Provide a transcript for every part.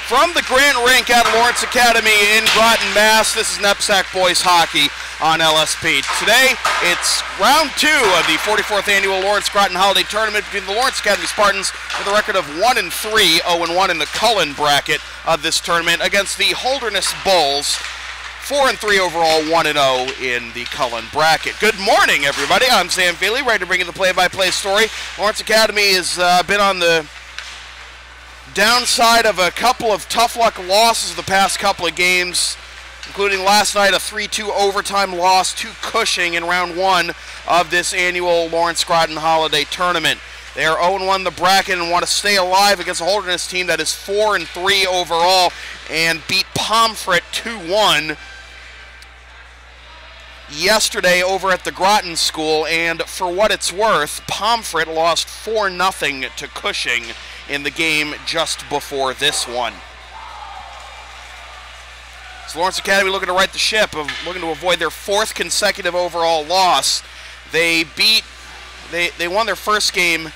From the Grant Rink at Lawrence Academy in Groton, Mass, this is NEPSAC Boys Hockey on LSP. Today, it's round 2 of the 44th annual Lawrence Groton Holiday Tournament between the Lawrence Academy Spartans with a record of 1-3, 0-1 in the Kullen Bracket of this tournament against the Holderness Bulls, 4-3 overall, 1-0 in the Kullen Bracket. Good morning, everybody. I'm Sam Feely, ready to bring you the play-by-play story. Lawrence Academy has been on the downside of a couple of tough luck losses the past couple of games, including last night a 3-2 overtime loss to Cushing in round 1 of this annual Lawrence Groton Holiday Tournament. They are 0-1 the bracket and want to stay alive against a Holderness team that is 4-3 overall and beat Pomfret 2-1 yesterday over at the Groton School, and for what it's worth, Pomfret lost 4-0 to Cushing in the game just before this one. So Lawrence Academy looking to right the ship, looking to avoid their 4th consecutive overall loss. They won their first game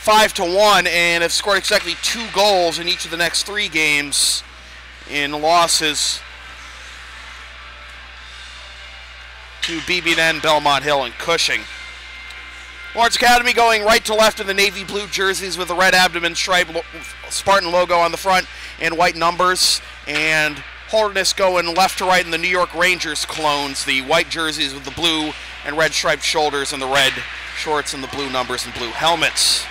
5-1 and have scored exactly 2 goals in each of the next 3 games in losses to BB&N, Belmont Hill, and Cushing. Lawrence Academy going right to left in the navy blue jerseys with the red abdomen stripe Spartan logo on the front and white numbers, and Holderness going left to right in the New York Rangers clones, the white jerseys with the blue and red striped shoulders and the red shorts and the blue numbers and blue helmets.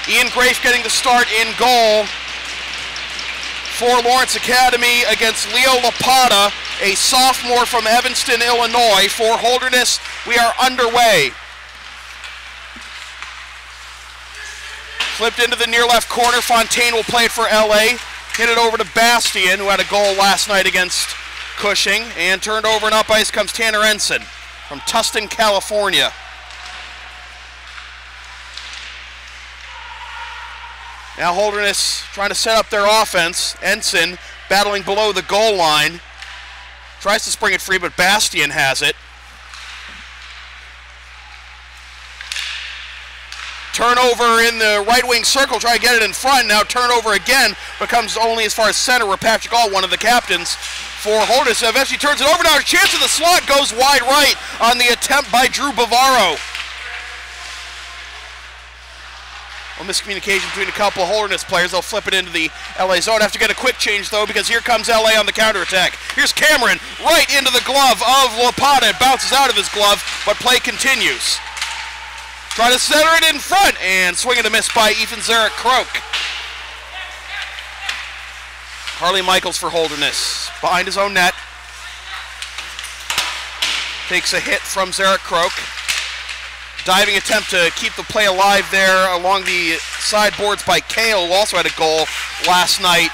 Ian Grafe getting the start in goal for Lawrence Academy against Leo Lapata, a sophomore from Evanston, Illinois. For Holderness, we are underway. Flipped into the near left corner. Fontaine will play it for LA. Hit it over to Bastian, who had a goal last night against Cushing. And turned over and up ice comes Tanner Ensign from Tustin, California. Now Holderness trying to set up their offense. Ensign battling below the goal line. Tries to spring it free, but Bastian has it. Turnover in the right wing circle, try to get it in front. Now turnover again, but comes only as far as center, where Patrick All, one of the captains for Holderness, eventually turns it over. Now a chance of the slot, goes wide right on the attempt by Drew Bavaro. A miscommunication between a couple of Holderness players. They'll flip it into the LA zone. Have to get a quick change, though, because here comes LA on the counterattack. Here's Cameron right into the glove of Lapata. It bounces out of his glove, but play continues. Try to center it in front, and swing and a miss by Ethan Zarek-Croak. Harley Michaels for Holderness, behind his own net. Takes a hit from Zarek-Croak. Diving attempt to keep the play alive there along the sideboards by Kale, who also had a goal last night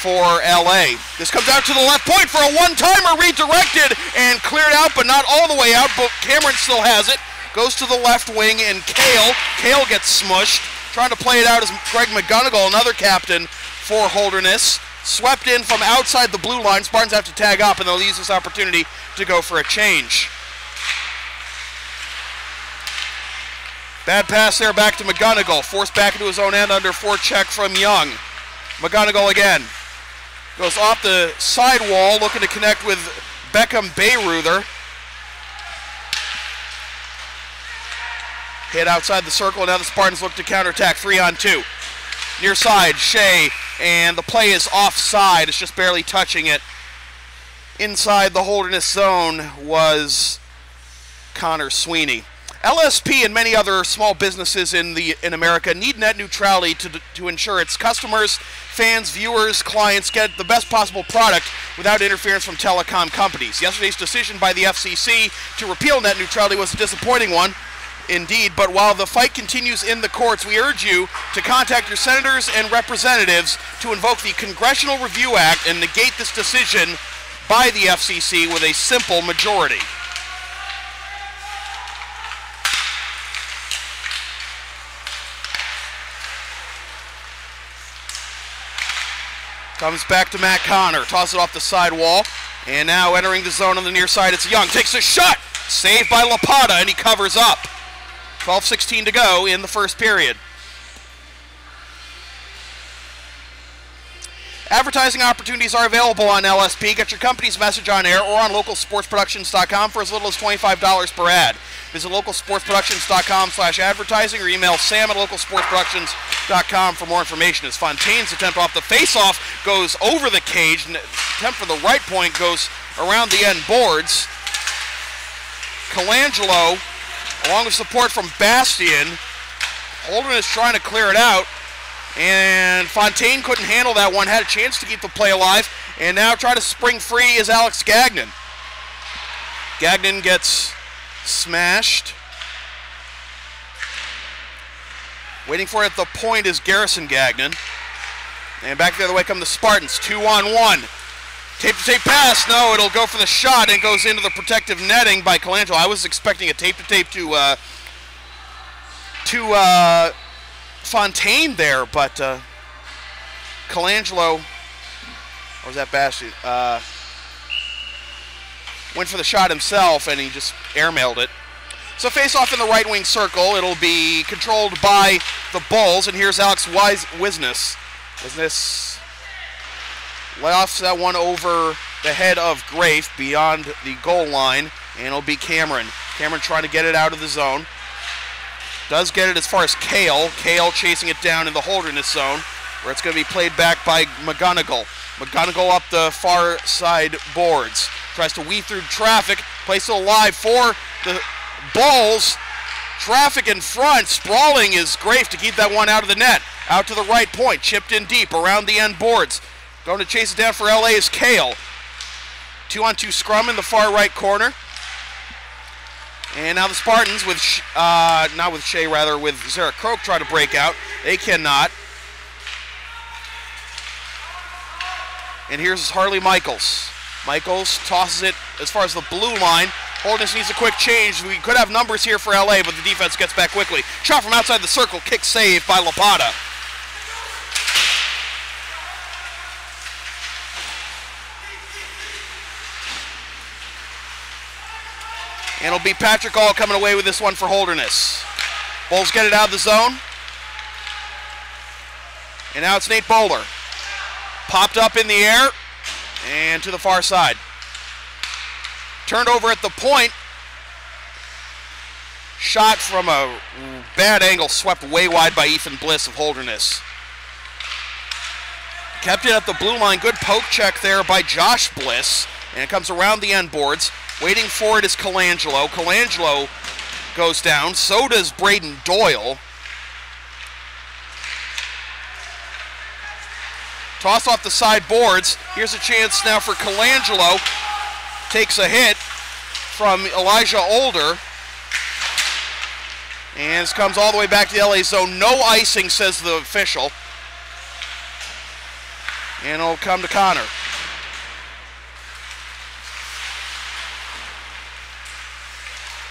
for LA. This comes out to the left point for a one-timer, redirected and cleared out, but not all the way out, but Cameron still has it. Goes to the left wing, and Kale gets smushed. Trying to play it out as Greg McGonigal, another captain for Holderness. Swept in from outside the blue line. Spartans have to tag up, and they'll use this opportunity to go for a change. Bad pass there back to McGonigal. Forced back into his own end under forecheck from Young. McGonigal again. Goes off the sidewall, looking to connect with Beckham Bayruther. Hit outside the circle, and now the Spartans look to counterattack. 3-on-2. Near side, Shea, and the play is offside. It's just barely touching it. Inside the Holderness zone was Connor Sweeney. LSP and many other small businesses in America need net neutrality to ensure its customers, fans, viewers, clients get the best possible product without interference from telecom companies. Yesterday's decision by the FCC to repeal net neutrality was a disappointing one. Indeed, but while the fight continues in the courts, we urge you to contact your senators and representatives to invoke the Congressional Review Act and negate this decision by the FCC with a simple majority. Comes back to Matt Connor, tosses it off the side wall, and now entering the zone on the near side, it's Young. Takes a shot, saved by Lapata, and he covers up. 12:16 to go in the first period. Advertising opportunities are available on LSP. Get your company's message on air or on localsportsproductions.com for as little as $25 per ad. Visit localsportsproductions.com/advertising or email sam@localsportsproductions.com for more information. As Fontaine's attempt off the face-off goes over the cage, and attempt for the right point goes around the end boards. Colangelo, along with support from Bastian, Holderness trying to clear it out, and Fontaine couldn't handle that one, had a chance to keep the play alive, and now trying to spring free is Alex Gagnon. Gagnon gets smashed. Waiting for it at the point is Garrison Gagnon. And back the other way come the Spartans, 2-on-1. Tape-to-tape pass, no, it'll go for the shot, and goes into the protective netting by Colangelo. I was expecting a tape-to-tape to Fontaine there, but Colangelo, or was that Bastian? Went for the shot himself, and he just airmailed it. So face-off in the right wing circle. It'll be controlled by the Bulls, and here's Alex Wisness. Wisness lofts that one over the head of Grafe beyond the goal line, and it'll be Cameron. Cameron trying to get it out of the zone. Does get it as far as Kale. Kale chasing it down in the Holderness zone, where it's going to be played back by McGonigal. McGonigal up the far side boards. Tries to weave through traffic. Plays it alive for the Bulls. Traffic in front. Sprawling is Grafe to keep that one out of the net. Out to the right point. Chipped in deep around the end boards. Going to chase it down for LA is Kale. 2-on-2 scrum in the far right corner. And now the Spartans with, not with Shea, rather with Zara Croak try to break out. They cannot. And here's Harley Michaels. Michaels tosses it as far as the blue line. Holderness needs a quick change. We could have numbers here for LA, but the defense gets back quickly. Shot from outside the circle, kick save by Lapata. And it'll be Patrick All coming away with this one for Holderness. Bulls get it out of the zone. And now it's Nate Bowler. Popped up in the air and to the far side. Turned over at the point. Shot from a bad angle, swept way wide by Ethan Bliss of Holderness. Kept it at the blue line. Good poke check there by Josh Bliss. And it comes around the end boards. Waiting for it is Colangelo. Colangelo goes down. So does Braden Doyle. Toss off the side boards. Here's a chance now for Colangelo. Takes a hit from Elijah Older. And this comes all the way back to the LA zone. No icing, says the official. And it'll come to Connor.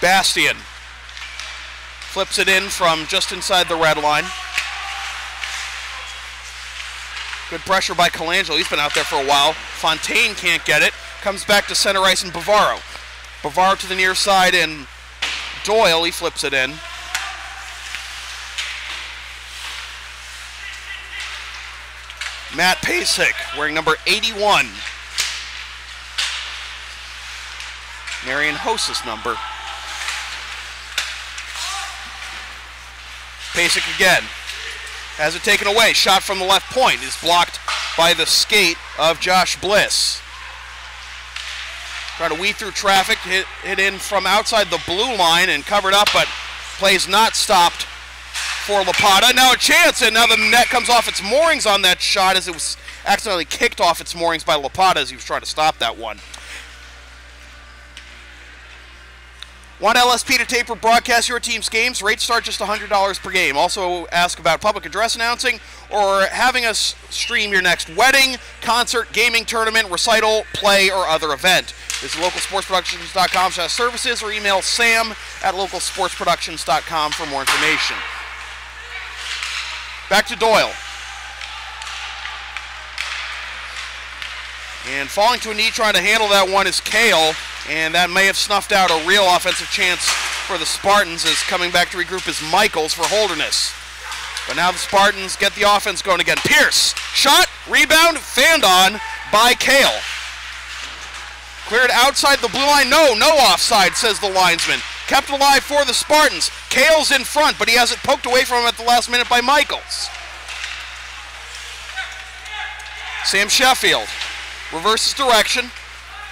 Bastian flips it in from just inside the red line. Good pressure by Colangelo. He's been out there for a while. Fontaine can't get it. Comes back to center ice and Bavaro. Bavaro to the near side and Doyle, he flips it in. Matt Pasek wearing number 81. Marion Hose's number. Pasek again. Has it taken away. Shot from the left point is blocked by the skate of Josh Bliss. Trying to weave through traffic, hit in from outside the blue line and covered up, but play's not stopped for Lapata. Now a chance, and now the net comes off its moorings on that shot as it was accidentally kicked off its moorings by Lapata as he was trying to stop that one. Want LSP to tape or broadcast your team's games? Rates start just $100 per game. Also ask about public address announcing or having us stream your next wedding, concert, gaming tournament, recital, play, or other event. Visit localsportsproductions.com/services or email sam@localsportsproductions.com for more information. Back to Doyle. And falling to a knee trying to handle that one is Kale. And that may have snuffed out a real offensive chance for the Spartans, as coming back to regroup is Michaels for Holderness. But now the Spartans get the offense going again. Pierce, shot, Rebound, fanned on by Kale. Cleared outside the blue line. No offside, says the linesman. Kept alive for the Spartans. Kale's in front, but he has it poked away from him at the last minute by Michaels. Sam Sheffield reverses direction.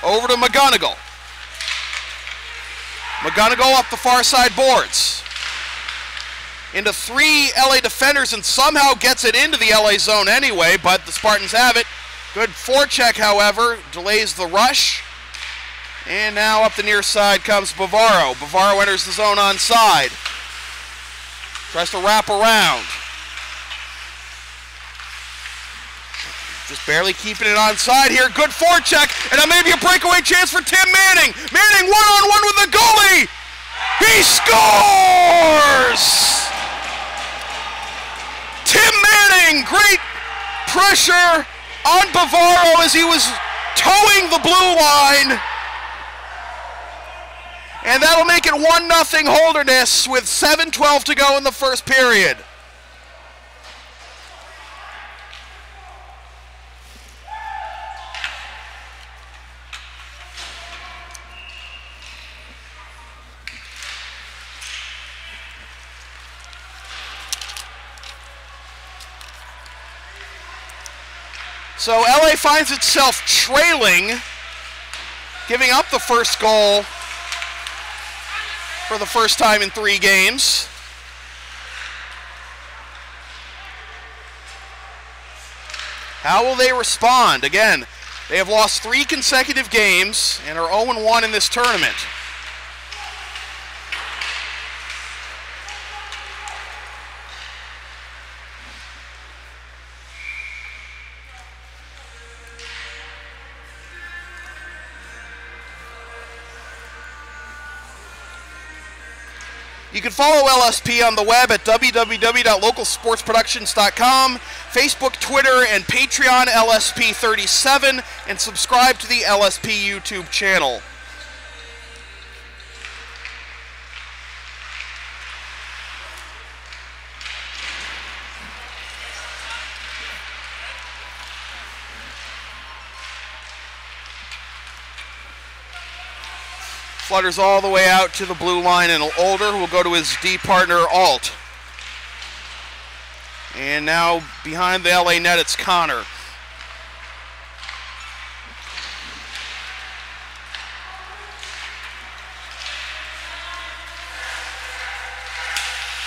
Over to McGonigal. McGonigal up the far side boards. Into 3 LA defenders and somehow gets it into the LA zone anyway, but the Spartans have it. Good forecheck, however, delays the rush. And now up the near side comes Bavaro. Bavaro enters the zone onside. Tries to wrap around. Just barely keeping it onside here. Good forecheck, and now maybe a breakaway chance for Tim Manning. Manning one-on-one with the goalie. He scores! Tim Manning, great pressure on Bavaro as he was towing the blue line. And that'll make it 1-0 Holderness with 7:12 to go in the first period. So LA finds itself trailing, giving up the first goal for the first time in 3 games. How will they respond? Again, they have lost 3 consecutive games and are 0-1 in this tournament. You can follow LSP on the web at www.localsportsproductions.com, Facebook, Twitter, and Patreon LSP37, and subscribe to the LSP YouTube channel. Flutters all the way out to the blue line, and Older will go to his D partner, Alt. And now behind the LA net, it's Connor.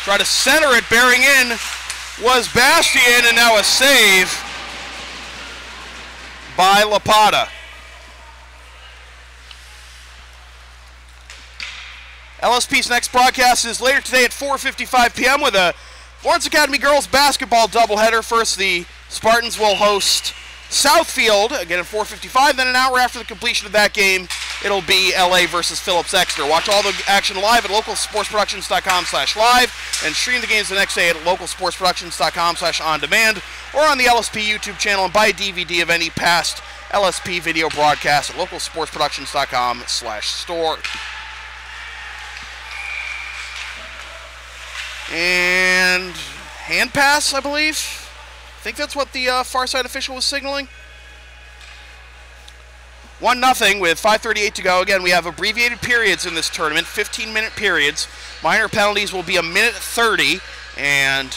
Try to center it, bearing in was Bastian, and now a save by Lapata. LSP's next broadcast is later today at 4:55 p.m. with a Lawrence Academy girls basketball doubleheader. First, the Spartans will host Southfield again at 4:55. Then an hour after the completion of that game, it'll be LA versus Phillips Exeter. Watch all the action live at localsportsproductions.com/live and stream the games the next day at localsportsproductions.com/on-demand or on the LSP YouTube channel, and buy a DVD of any past LSP video broadcast at localsportsproductions.com/store. And hand pass, I believe. I think that's what the far side official was signaling. 1-0 with 5:38 to go. Again, we have abbreviated periods in this tournament, 15-minute periods. Minor penalties will be 1:30, and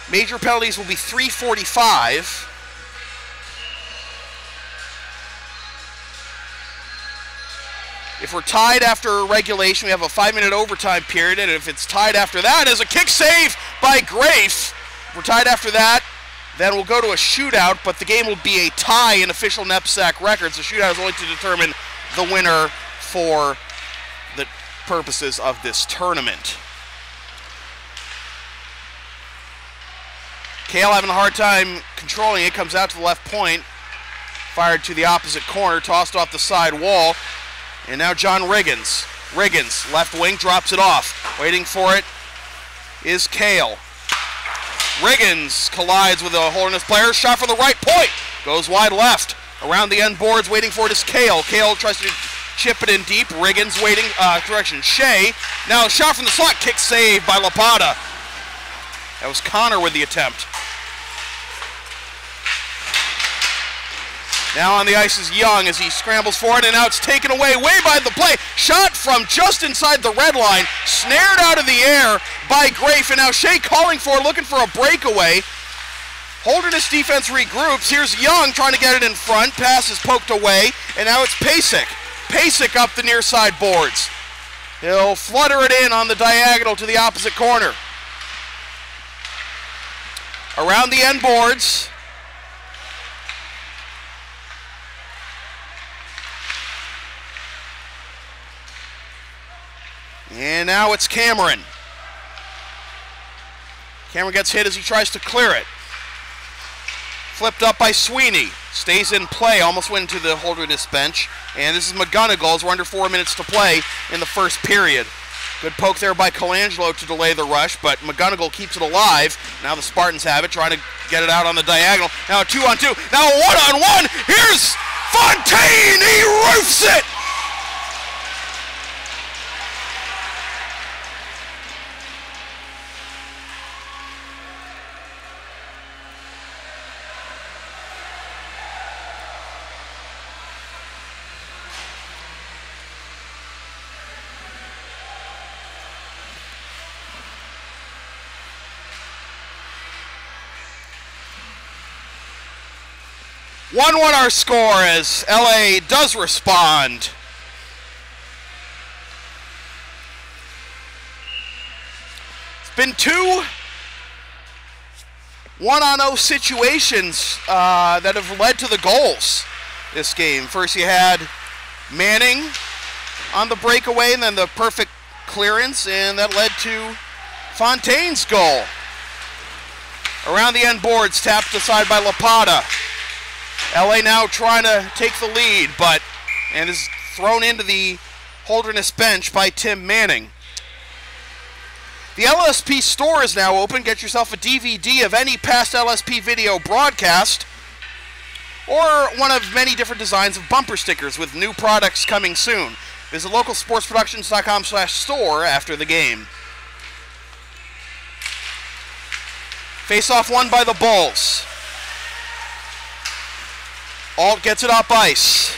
major penalties will be 3:45. If we're tied after regulation, we have a 5-minute overtime period, and if it's tied after that, is a kick save by Grafe. If we're tied after that, then we'll go to a shootout, but the game will be a tie in official NEPSAC records. The shootout is only to determine the winner for the purposes of this tournament. Kale having a hard time controlling it, comes out to the left point, fired to the opposite corner, tossed off the side wall. And now John Riggins. Riggins, left wing, drops it off. Waiting for it is Kale. Riggins collides with a Holderness player. Shot from the right point. Goes wide left. Around the end boards, waiting for it is Kale. Kale tries to chip it in deep. Riggins waiting, correction, Shea. Now a shot from the slot. Kick save by Lapata. That was Connor with the attempt. Now on the ice is Young as he scrambles forward, and now it's taken away way by the play. Shot from just inside the red line, snared out of the air by Grafe, and now Shea calling for, looking for a breakaway. Holderness defense regroups. Here's Young trying to get it in front. Pass is poked away, and now it's Pasek. Pasek up the near side boards. He'll flutter it in on the diagonal to the opposite corner. Around the end boards. And now it's Cameron. Cameron gets hit as he tries to clear it. Flipped up by Sweeney. Stays in play, almost went into the Holderness bench. And this is McGonigal as we're under 4 minutes to play in the first period. Good poke there by Colangelo to delay the rush, but McGonigal keeps it alive. Now the Spartans have it, trying to get it out on the diagonal. Now a 2-on-2, now a 1-on-1. Here's Fontaine, he roofs it! One our score as LA does respond. It's been two 1-on-0 situations that have led to the goals this game. First you had Manning on the breakaway and then the perfect clearance, and that led to Fontaine's goal. Around the end boards, tapped aside by Lapata. LA now trying to take the lead, and is thrown into the Holderness bench by Tim Manning. The LSP store is now open. Get yourself a DVD of any past LSP video broadcast, or one of many different designs of bumper stickers with new products coming soon. Visit localsportsproductions.com/store after the game. Face-off won by the Bulls. Alt gets it up ice.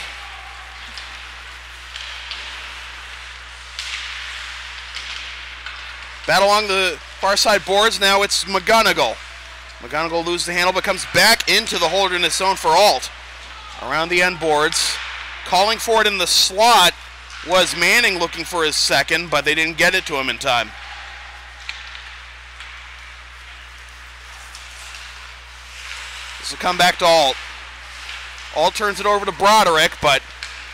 Battle along the far side boards. Now it's McGonigal. McGonigal loses the handle but comes back into the Holderness zone for Alt. Around the end boards. Calling for it in the slot was Manning, looking for his second, but they didn't get it to him in time. This will come back to Alt. Alt turns it over to Broderick, but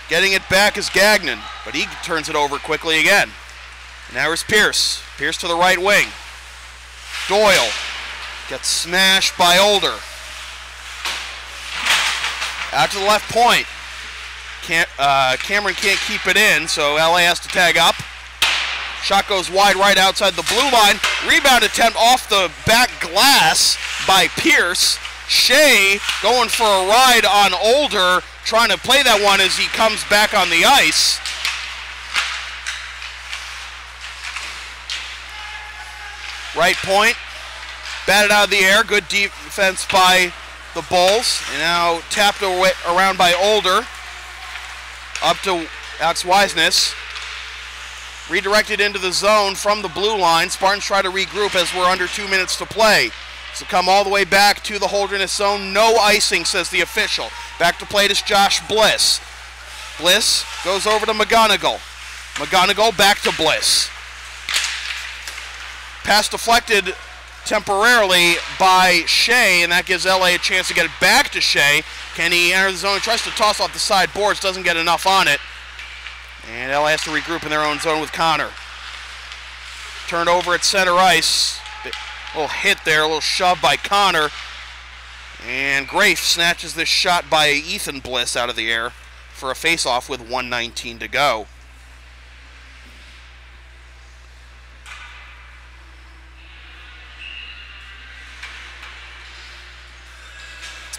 getting it back is Gagnon. But he turns it over quickly again. Now here's Pierce. Pierce to the right wing. Doyle gets smashed by Older. Out to the left point. Cameron can't keep it in, so LA has to tag up. Shot goes wide right outside the blue line. Rebound attempt off the back glass by Pierce. Shea going for a ride on Older, trying to play that one as he comes back on the ice. Right point, batted out of the air. Good defense by the Bulls. And now tapped around by Older. Up to Alex Wiseness. Redirected into the zone from the blue line. Spartans try to regroup as we're under 2 minutes to play. So come all the way back to the Holderness zone. No icing, says the official. Back to plate is Josh Bliss. Bliss goes over to McGonigal. McGonigal back to Bliss. Pass deflected temporarily by Shea, and that gives LA a chance to get it back to Shea. Can he enter the zone? He tries to toss off the side boards, doesn't get enough on it. And LA has to regroup in their own zone with Connor. Turned over at center ice. A little hit there, a little shove by Connor. And Grafe snatches this shot by Ethan Bliss out of the air for a face-off with 1:19 to go.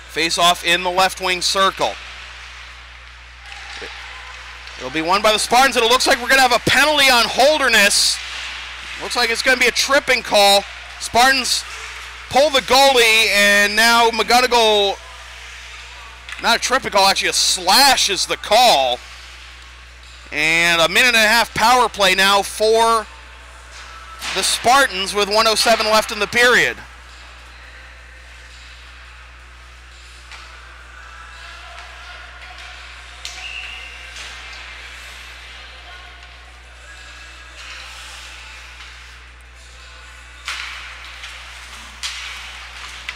Face-off in the left wing circle. It'll be won by the Spartans, and it looks like we're going to have a penalty on Holderness. Looks like it's going to be a tripping call. Spartans pull the goalie, and now McGonigal Not a tripping call, actually a slash is the call. And a minute and a half power play now for the Spartans with 1:07 left in the period.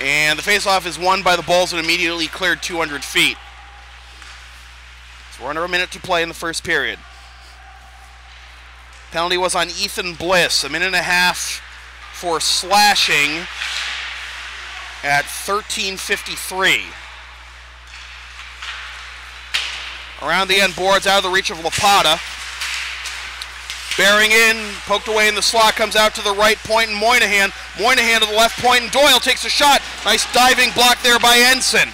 And the faceoff is won by the Bulls and immediately cleared 200 feet. So we're under a minute to play in the first period. Penalty was on Ethan Bliss. A minute and a half for slashing at 13:53. Around the end boards, out of the reach of Lapata. Bearing in, poked away in the slot, comes out to the right point, and Moynihan. Moynihan to the left point, and Doyle takes a shot. Nice diving block there by Ensign.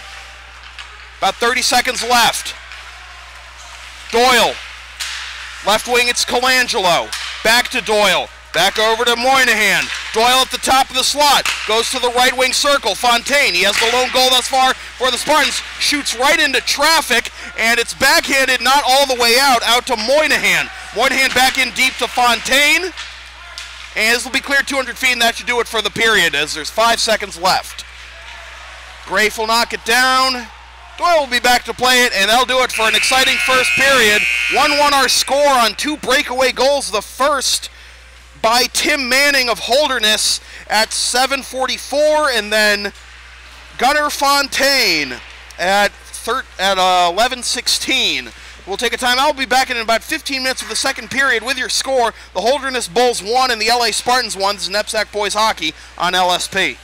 About 30 seconds left. Doyle. Left wing, it's Colangelo. Back to Doyle. Back over to Moynihan. Doyle at the top of the slot. Goes to the right wing circle. Fontaine, he has the lone goal thus far for the Spartans. Shoots right into traffic, and it's backhanded not all the way out to Moynihan. Moynihan back in deep to Fontaine. And this will be cleared 200 feet, and that should do it for the period as there's 5 seconds left. Grafe will knock it down. Doyle will be back to play it, and that'll do it for an exciting first period. 1-1 our score on 2 breakaway goals. The first by Tim Manning of Holderness at 7:44, and then Gunnar Fontaine at 11:16. We'll take a time. I'll be back in about 15 minutes of the second period with your score. The Holderness Bulls won and the LA Spartans won. This is NEPSAC Boys Hockey on LSP.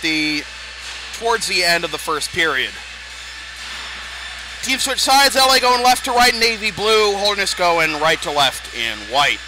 towards the end of the first period. Team switch sides, LA going left to right in navy blue, Holderness going right to left in white.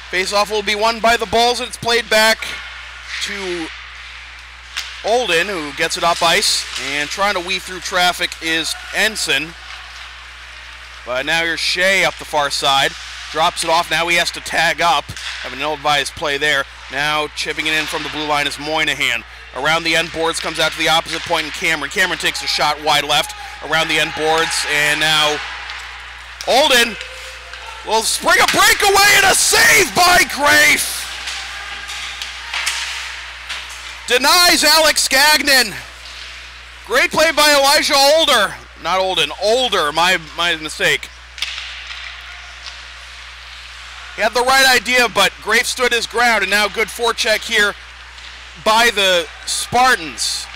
Face-off will be won by the Bulls, and it's played back to Olden, who gets it up ice, and trying to weave through traffic is Ensign. But now here's Shea up the far side, drops it off. Now he has to tag up, having an ill-advised play there. Now chipping it in from the blue line is Moynihan. Around the end boards, comes out to the opposite point in Cameron. Cameron takes a shot wide left around the end boards, and now Olden will spring a breakaway and a save by Grafe. Denies Alex Gagnon. Great play by Elijah Older. Not Olden, Older, my mistake. He had the right idea, but Grafe stood his ground, and now good forecheck here by the Spartans.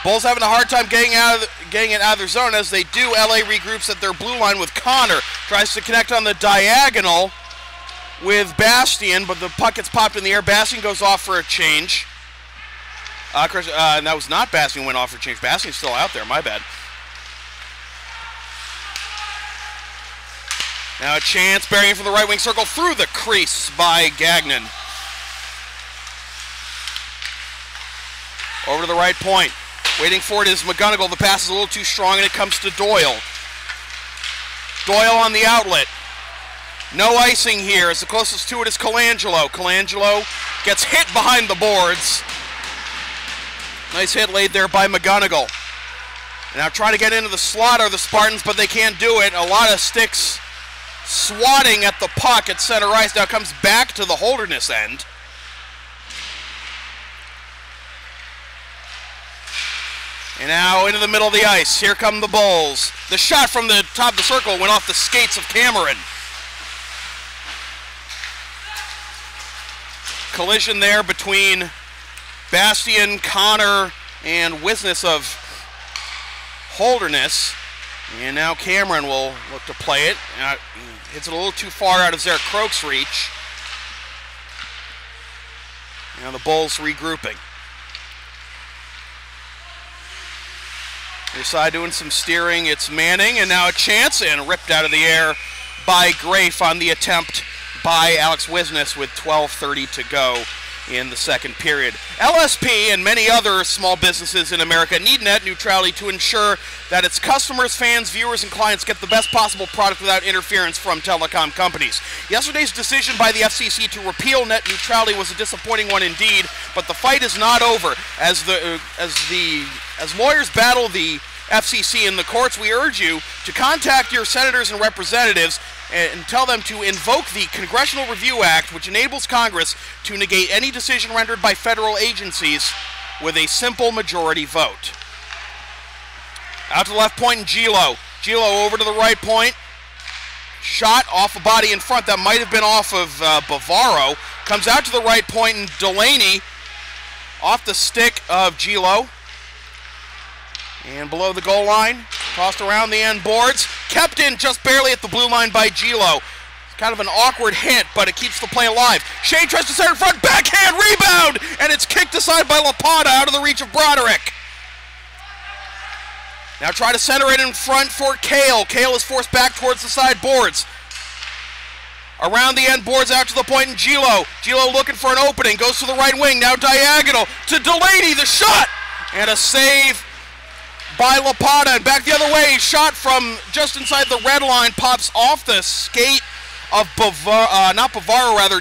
Bulls having a hard time getting it out of their zone. As they do, LA regroups at their blue line with Connor. Tries to connect on the diagonal with Bastian, but the puck gets popped in the air. Bastian goes off for a change. That was not Bastian went off for a change. Bastian's still out there, my bad. Now a chance, burying from the right wing circle through the crease by Gagnon. Over to the right point. Waiting for it is McGonigal. The pass is a little too strong, and it comes to Doyle. Doyle on the outlet. No icing here, as the closest to it is Colangelo. Colangelo gets hit behind the boards. Nice hit laid there by McGonigal. Now trying to get into the slot are the Spartans, but they can't do it. A lot of sticks swatting at the puck at center ice. Now comes back to the Holderness end. And now into the middle of the ice. Here come the Bulls. The shot from the top of the circle went off the skates of Cameron. Collision there between Bastian, Connor, and Wisness of Holderness. And now Cameron will look to play it. Hits it a little too far out of Zarek Croak's reach. Now the Bulls regrouping. Your side doing some steering, it's Manning, and now a chance, and ripped out of the air by Grafe on the attempt by Alex Wisness with 12:30 to go in the second period. LSP and many other small businesses in America need net neutrality to ensure that its customers, fans, viewers, and clients get the best possible product without interference from telecom companies. Yesterday's decision by the FCC to repeal net neutrality was a disappointing one indeed, but the fight is not over. As lawyers battle the FCC in the courts, we urge you to contact your senators and representatives and tell them to invoke the Congressional Review Act, which enables Congress to negate any decision rendered by federal agencies with a simple majority vote. Out to the left point, Gilo. Gilo over to the right point. Shot off a body in front. That might have been off of Bavaro. Comes out to the right point, and Delaney off the stick of Gilo. And below the goal line, tossed around the end boards, kept in just barely at the blue line by Gilo. It's kind of an awkward hit, but it keeps the play alive. Shea tries to center in front, backhand rebound, and it's kicked aside by Lapata out of the reach of Broderick. Now try to center it in front for Kale. Kale is forced back towards the side boards. Around the end boards out to the point in Gilo. Gilo looking for an opening, goes to the right wing, now diagonal to Delaney, the shot, and a save by Lapata, and back the other way. Shot from just inside the red line, pops off the skate of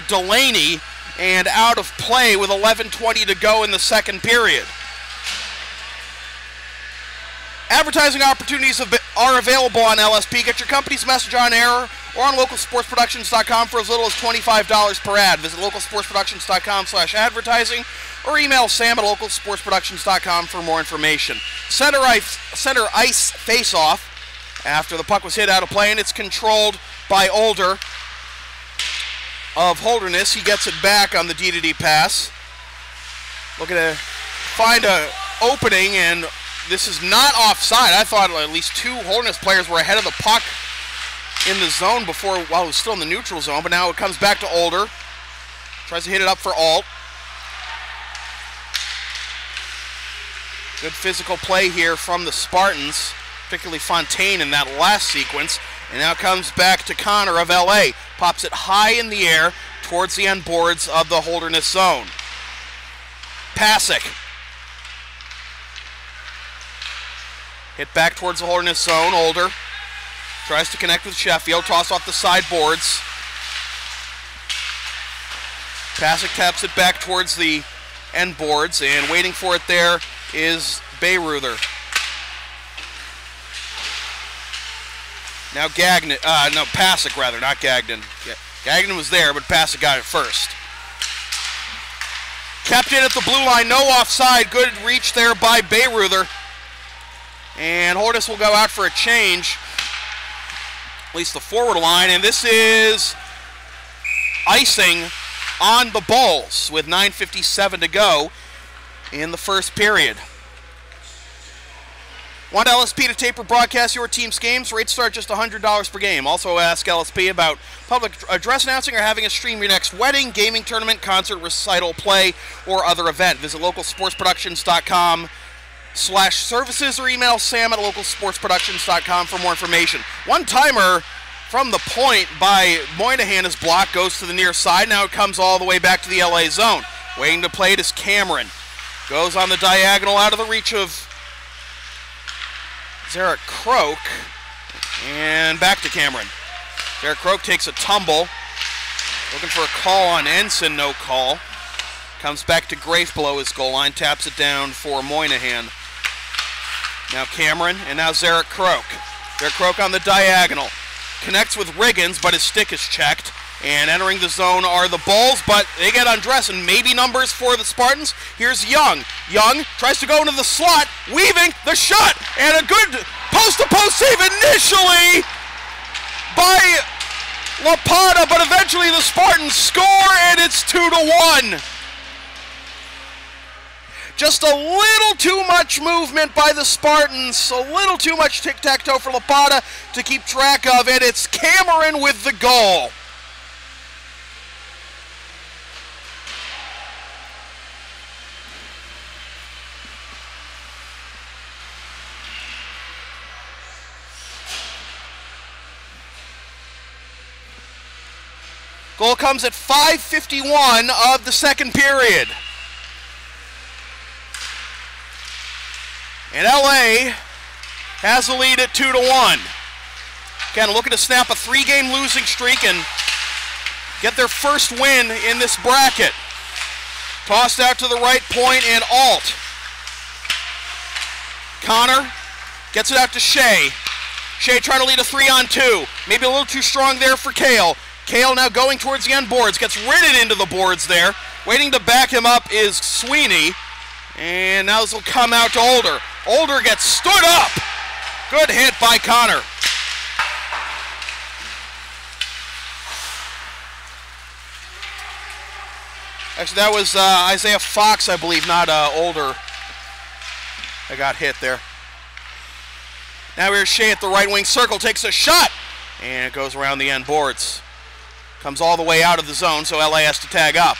Delaney, and out of play with 11:20 to go in the second period. Advertising opportunities are available on LSP. Get your company's message on air or on localsportsproductions.com for as little as $25 per ad. Visit localsportsproductions.com/advertising or email sam@localsportsproductions.com for more information. Center ice face-off after the puck was hit out of play, and it's controlled by Older. of Holderness. He gets it back on the D-to-D pass. Looking to find an opening, and this is not offside. I thought at least two Holderness players were ahead of the puck in the zone before, while it was still in the neutral zone, but now it comes back to Older. Tries to hit it up for Alt. Good physical play here from the Spartans, particularly Fontaine in that last sequence. And now comes back to Connor of LA. Pops it high in the air towards the end boards of the Holderness zone. Pasick. Hit back towards the Holderness zone. Older tries to connect with Sheffield. Toss off the sideboards. Pasick taps it back towards the end boards, and waiting for it there is Bayreuther. Now Gagnon, no, Pasick rather, not Gagnon. Gagnon was there, but Pasick got it first. Kept in at the blue line, no offside. Good reach there by Bayreuther. And Holderness will go out for a change, at least the forward line, and this is icing on the Bulls with 9:57 to go in the first period. Want LSP to tape or broadcast your team's games? Rates start just $100 per game. Also ask LSP about public address announcing or having a stream your next wedding, gaming tournament, concert, recital, play, or other event. Visit localsportsproductions.com/services or email sam@localsportsproductions.com for more information. One-timer from the point by Moynihan is blocked, goes to the near side. Now it comes all the way back to the LA zone. Waiting to play it is Cameron. Goes on the diagonal out of the reach of Zarek Croak, and back to Cameron. Zarek Croak takes a tumble, looking for a call on Ensign, no call. Comes back to Grafe below his goal line, taps it down for Moynihan. Now Cameron, and now Zarek Croak. Zarek Croak on the diagonal. Connects with Riggins, but his stick is checked. And entering the zone are the Bulls, but they get undressed, and maybe numbers for the Spartans. Here's Young. Young tries to go into the slot, weaving the shot, and a good post-to-post save initially by Lapata, but eventually the Spartans score, and it's 2-1. Just a little too much movement by the Spartans, a little too much tic-tac-toe for Lapata to keep track of, and it's Cameron with the goal. Goal comes at 5:51 of the second period. And LA has the lead at 2-1. Again, looking to snap a 3-game losing streak and get their first win in this bracket. Tossed out to the right point and Alt. Connor gets it out to Shea. Shea trying to lead a 3-on-2. Maybe a little too strong there for Kale. Kale now going towards the end boards, gets ridden into the boards there. Waiting to back him up is Sweeney. And now this will come out to Older. Older gets stood up. Good hit by Connor. Actually, that was Isaiah Fox, I believe, not Older. I got hit there. Now here's Shea at the right wing circle, takes a shot. And it goes around the end boards. Comes all the way out of the zone, so LA has to tag up.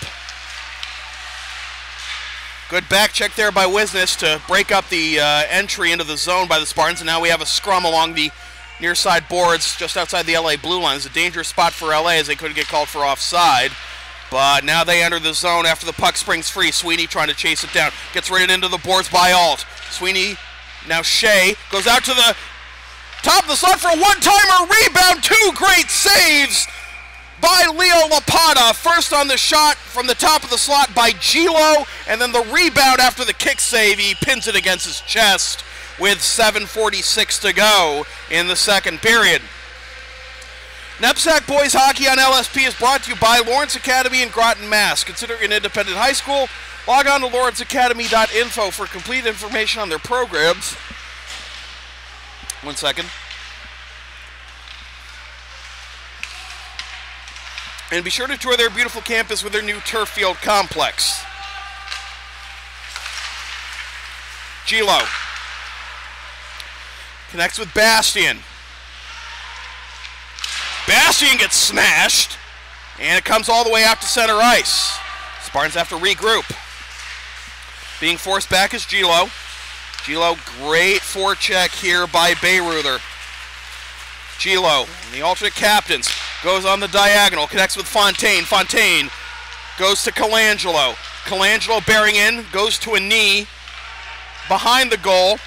Good back check there by Wisnes to break up the entry into the zone by the Spartans, and now we have a scrum along the near side boards just outside the LA blue line. It's a dangerous spot for LA as they couldn't get called for offside. But now they enter the zone after the puck springs free. Sweeney trying to chase it down. Gets ridden into the boards by Alt. Sweeney, now Shea, goes out to the top of the slot for a one-timer. Rebound, 2 great saves by Leo Lapata. First on the shot from the top of the slot by Gilo, and then the rebound after the kick save. He pins it against his chest with 7:46 to go in the second period. NEPSAC Boys Hockey on LSP is brought to you by Lawrence Academy in Groton, Mass. Consider an independent high school. Log on to lawrenceacademy.info for complete information on their programs. 1 second. And be sure to tour their beautiful campus with their new turf field complex. Gilo connects with Bastian. Bastian gets smashed, and it comes all the way out to center ice. Spartans have to regroup. Being forced back is Gilo. Gilo, great forecheck here by Bayreuther. Gilo, the alternate captains, goes on the diagonal, connects with Fontaine. Fontaine goes to Colangelo. Colangelo bearing in, goes to a knee behind the goal,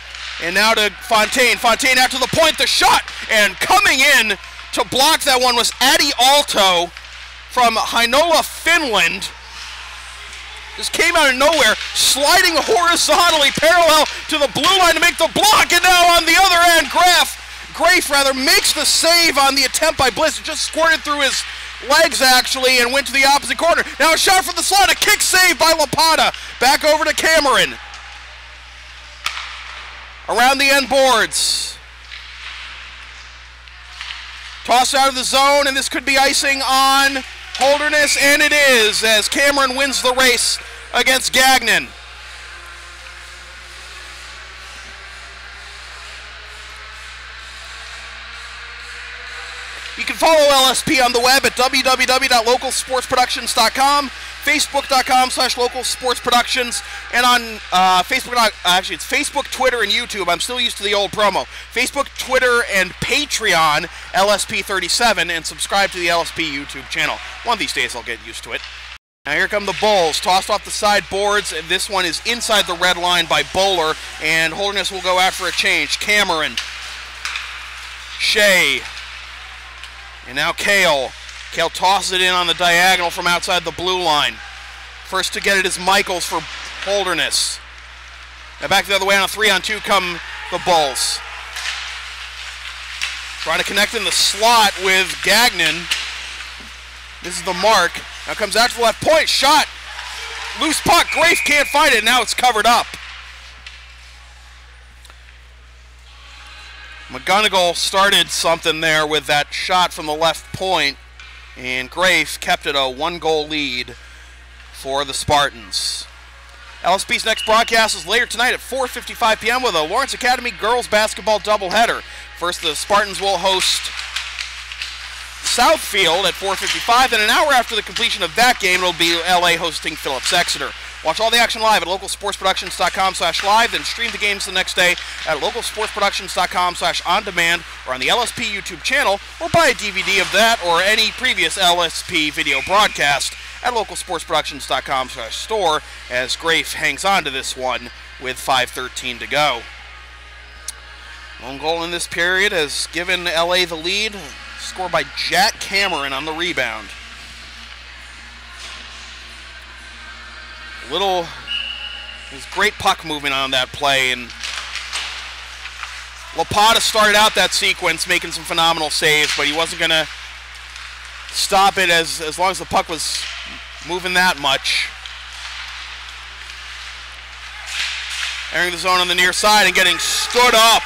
and now to Fontaine. Fontaine out to the point, the shot, and coming in to block that one was Adi Alto from Heinola, Finland. Just came out of nowhere, sliding horizontally parallel to the blue line to make the block, and now on the other end, Grafe makes the save on the attempt by Bliss. It just squirted through his legs, actually, and went to the opposite corner. Now a shot from the slot, a kick save by Lapata. Back over to Cameron. Around the end boards. Toss out of the zone, and this could be icing on Holderness, and it is, as Cameron wins the race against Gagnon. You can follow LSP on the web at www.localsportsproductions.com, facebook.com/localsportsproductions, and on Facebook, actually it's Facebook, Twitter, and YouTube. I'm still used to the old promo. Facebook, Twitter, and Patreon, LSP37, and subscribe to the LSP YouTube channel. One of these days I'll get used to it. Now here come the Bulls, tossed off the side boards. This one is inside the red line by Bowler, and Holderness will go out for a change. Cameron, Shea, and now Kale. Kale tosses it in on the diagonal from outside the blue line. First to get it is Michaels for Holderness. Now back the other way on a 3-on-2 come the Bulls. Trying to connect in the slot with Gagnon. This is the mark. Now comes out to the left point. Shot. Loose puck. Grafe can't find it. Now it's covered up. McGonigal started something there with that shot from the left point, and Grafe kept it a 1-goal lead for the Spartans. LSP's next broadcast is later tonight at 4:55 p.m. with a Lawrence Academy girls basketball doubleheader. First, the Spartans will host Southfield at 4:55, then an hour after the completion of that game, it'll be LA hosting Phillips Exeter. Watch all the action live at localsportsproductions.com/live, then stream the games the next day at localsportsproductions.com/on-demand or on the LSP YouTube channel, or buy a DVD of that or any previous LSP video broadcast at localsportsproductions.com/store, as Grafe hangs on to this one with 5:13 to go. Lone goal in this period has given LA the lead, scored by Jack Cameron on the rebound. There's great puck movement on that play, and Lapata started out that sequence making some phenomenal saves, but he wasn't going to stop it as long as the puck was moving that much. Entering the zone on the near side and getting stood up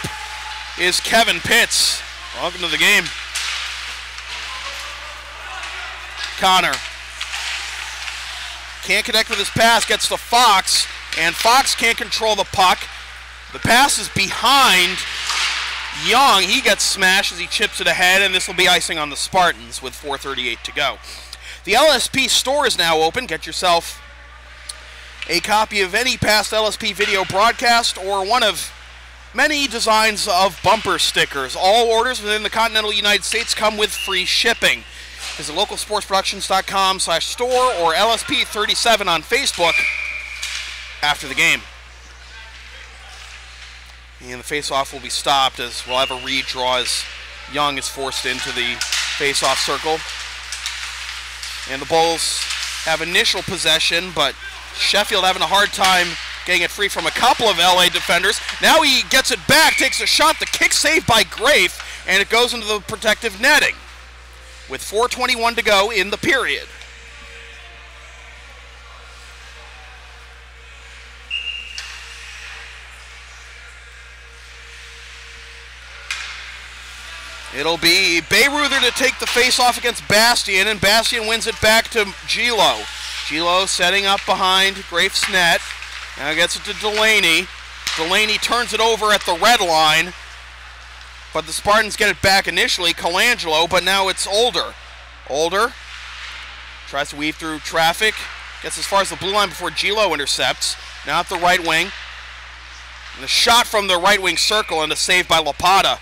is Kevin Pitts. Welcome to the game. Connor can't connect with his pass, gets to Fox, and Fox can't control the puck. The pass is behind Young. He gets smashed as he chips it ahead, and this will be icing on the Spartans with 4:38 to go. The LSP store is now open. Get yourself a copy of any past LSP video broadcast or one of many designs of bumper stickers. All orders within the continental United States come with free shipping. Visit localsportsproductions.com/store or LSP37 on Facebook after the game. And the face-off will be stopped as we'll have a redraw as Young is forced into the face-off circle. And the Bulls have initial possession, but Sheffield having a hard time getting it free from a couple of LA defenders. Now he gets it back, takes a shot, the kick saved by Grafe, and it goes into the protective netting with 4:21 to go in the period. It'll be Bayreuther to take the face-off against Bastian, and Bastian wins it back to Gilo. Gilo setting up behind Graf's net. Now gets it to Delaney. Delaney turns it over at the red line, but the Spartans get it back initially. Colangelo, but now it's Older. Older tries to weave through traffic. Gets as far as the blue line before Gilo intercepts. Now at the right wing. And a shot from the right wing circle and a save by Lapata.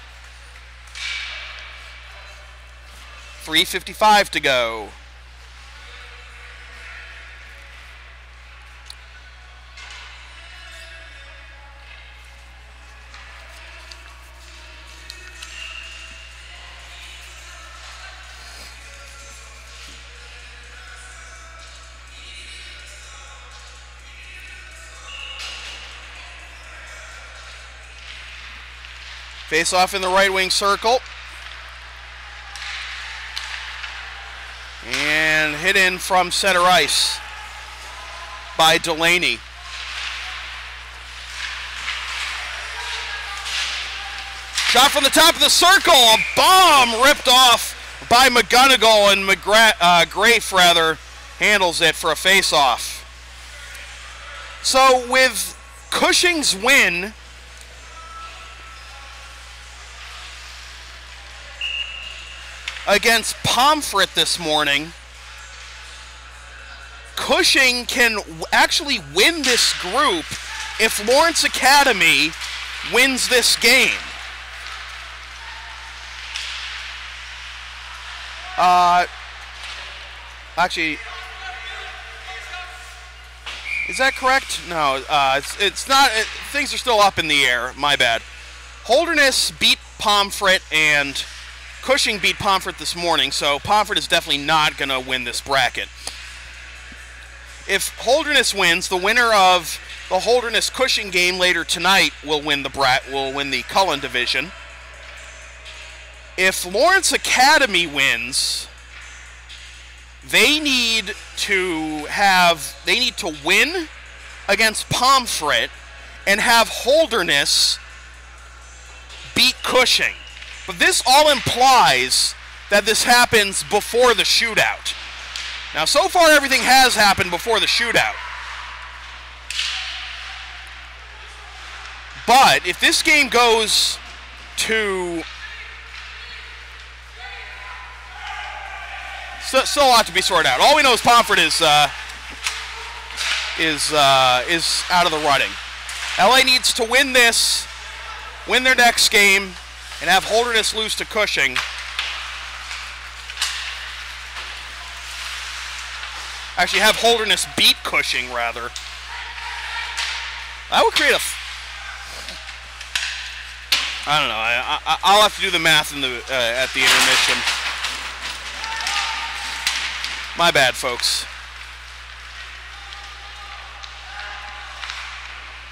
3:55 to go. Face off in the right wing circle. And hit in from center ice by Delaney. Shot from the top of the circle. A bomb ripped off by McGonigal, and Grafe rather handles it for a face-off. So with Cushing's win, against Pomfret this morning, Cushing can actually win this group if Lawrence Academy wins this game. Actually, is that correct? No, it's not. Things are still up in the air. My bad. Holderness beat Pomfret, and Cushing beat Pomfret this morning, so Pomfret is definitely not going to win this bracket. If Holderness wins, the winner of the Holderness-Cushing game later tonight will win the Kullen division. If Lawrence Academy wins, they need to win against Pomfret and have Holderness beat Cushing. But this all implies that this happens before the shootout. Now, so far, everything has happened before the shootout. But if this game goes to... Still a lot to be sorted out. All we know is Pomfret is out of the running. LA needs to win this, win their next game, and have Holderness lose to Cushing. Actually, have Holderness beat Cushing, rather. That would create a... I don't know. I'll have to do the math in the at the intermission. My bad, folks.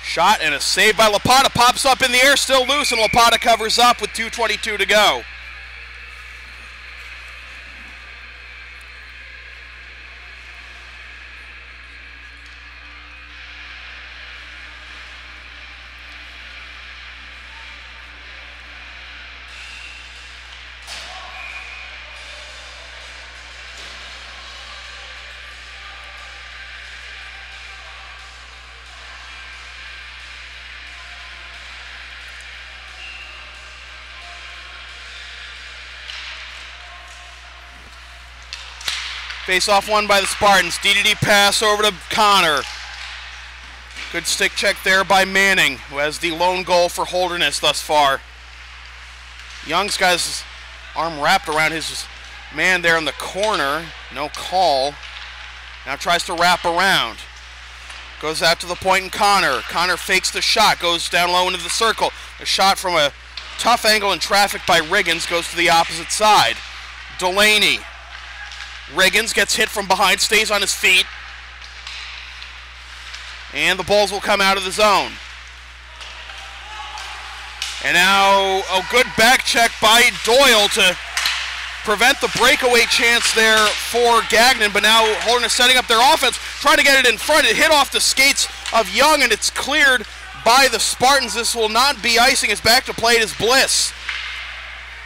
Shot and a save by Lapata. Pops up in the air, still loose, and Lapata covers up with 2:22 to go. Face-off won by the Spartans. DDD pass over to Connor. Good stick check there by Manning, who has the lone goal for Holderness thus far. Young's got his arm wrapped around his man there in the corner. No call. Now tries to wrap around. Goes out to the point, and Connor. Connor fakes the shot. Goes down low into the circle. A shot from a tough angle in traffic by Riggins goes to the opposite side. Delaney. Riggins gets hit from behind, stays on his feet. And the balls will come out of the zone. And now a good back check by Doyle to prevent the breakaway chance there for Gagnon. But now Holderness setting up their offense, trying to get it in front. It hit off the skates of Young, and it's cleared by the Spartans. This will not be icing. It's back to play. It is Bliss.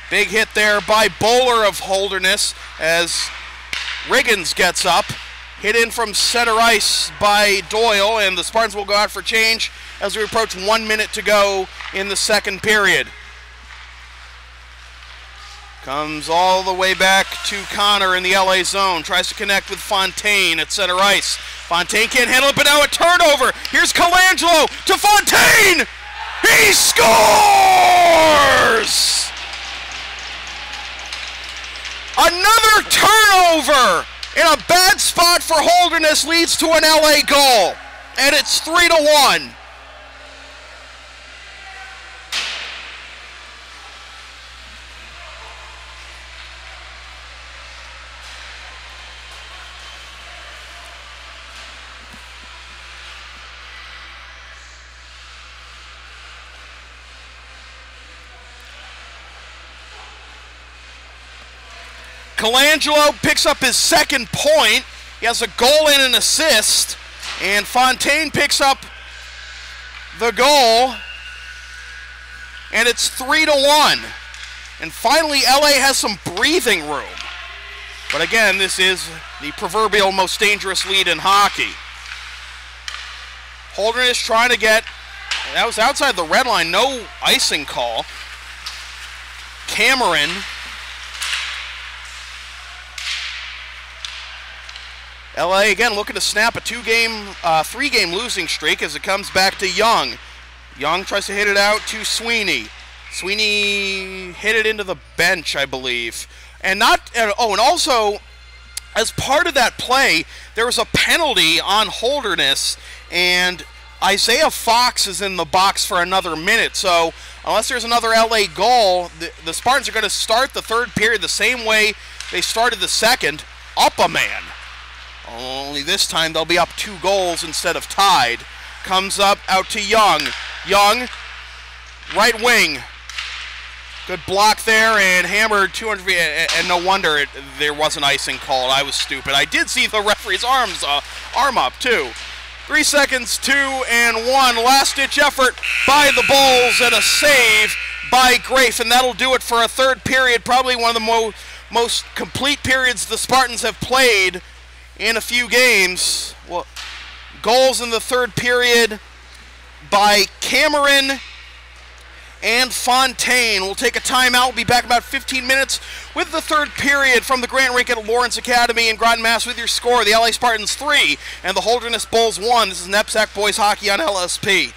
Big hit there by Bowler of Holderness as Riggins gets up. Hit in from center ice by Doyle, and the Spartans will go out for change as we approach 1 minute to go in the second period. Comes all the way back to Connor in the LA zone. Tries to connect with Fontaine at center ice. Fontaine can't handle it, but now a turnover. Here's Colangelo to Fontaine! He scores! Another turnover in a bad spot for Holderness leads to an LA goal, and it's 3-1. Colangelo picks up his second point. He has a goal and an assist. And Fontaine picks up the goal. And it's 3-1. And finally, LA has some breathing room. But again, this is the proverbial most dangerous lead in hockey. Holderness trying to get, that was outside the red line, no icing call. Cameron. LA again looking to snap a three-game losing streak as it comes back to Young. Young tries to hit it out to Sweeney. Sweeney hit it into the bench, I believe. And also, as part of that play, there was a penalty on Holderness, and Isaiah Fox is in the box for another minute. So unless there's another LA goal, the Spartans are going to start the third period the same way they started the second, up a man. Only this time they'll be up 2 goals instead of tied. Comes up out to Young. Young, right wing. Good block there and hammered 200 feet. And no wonder there wasn't icing called. I was stupid. I did see the referee's arm up too. 3 seconds, 2 and 1. Last-ditch effort by the Bulls and a save by Grafe. And that'll do it for a third period. Probably one of the most complete periods the Spartans have played in a few games. Well, goals in the third period by Cameron and Fontaine. We'll take a timeout. We'll be back in about 15 minutes with the third period from the Grant Rink at Lawrence Academy in Groton, Mass. With your score, the LA Spartans 3 and the Holderness Bulls 1. This is NEPSAC Boys Hockey on LSP.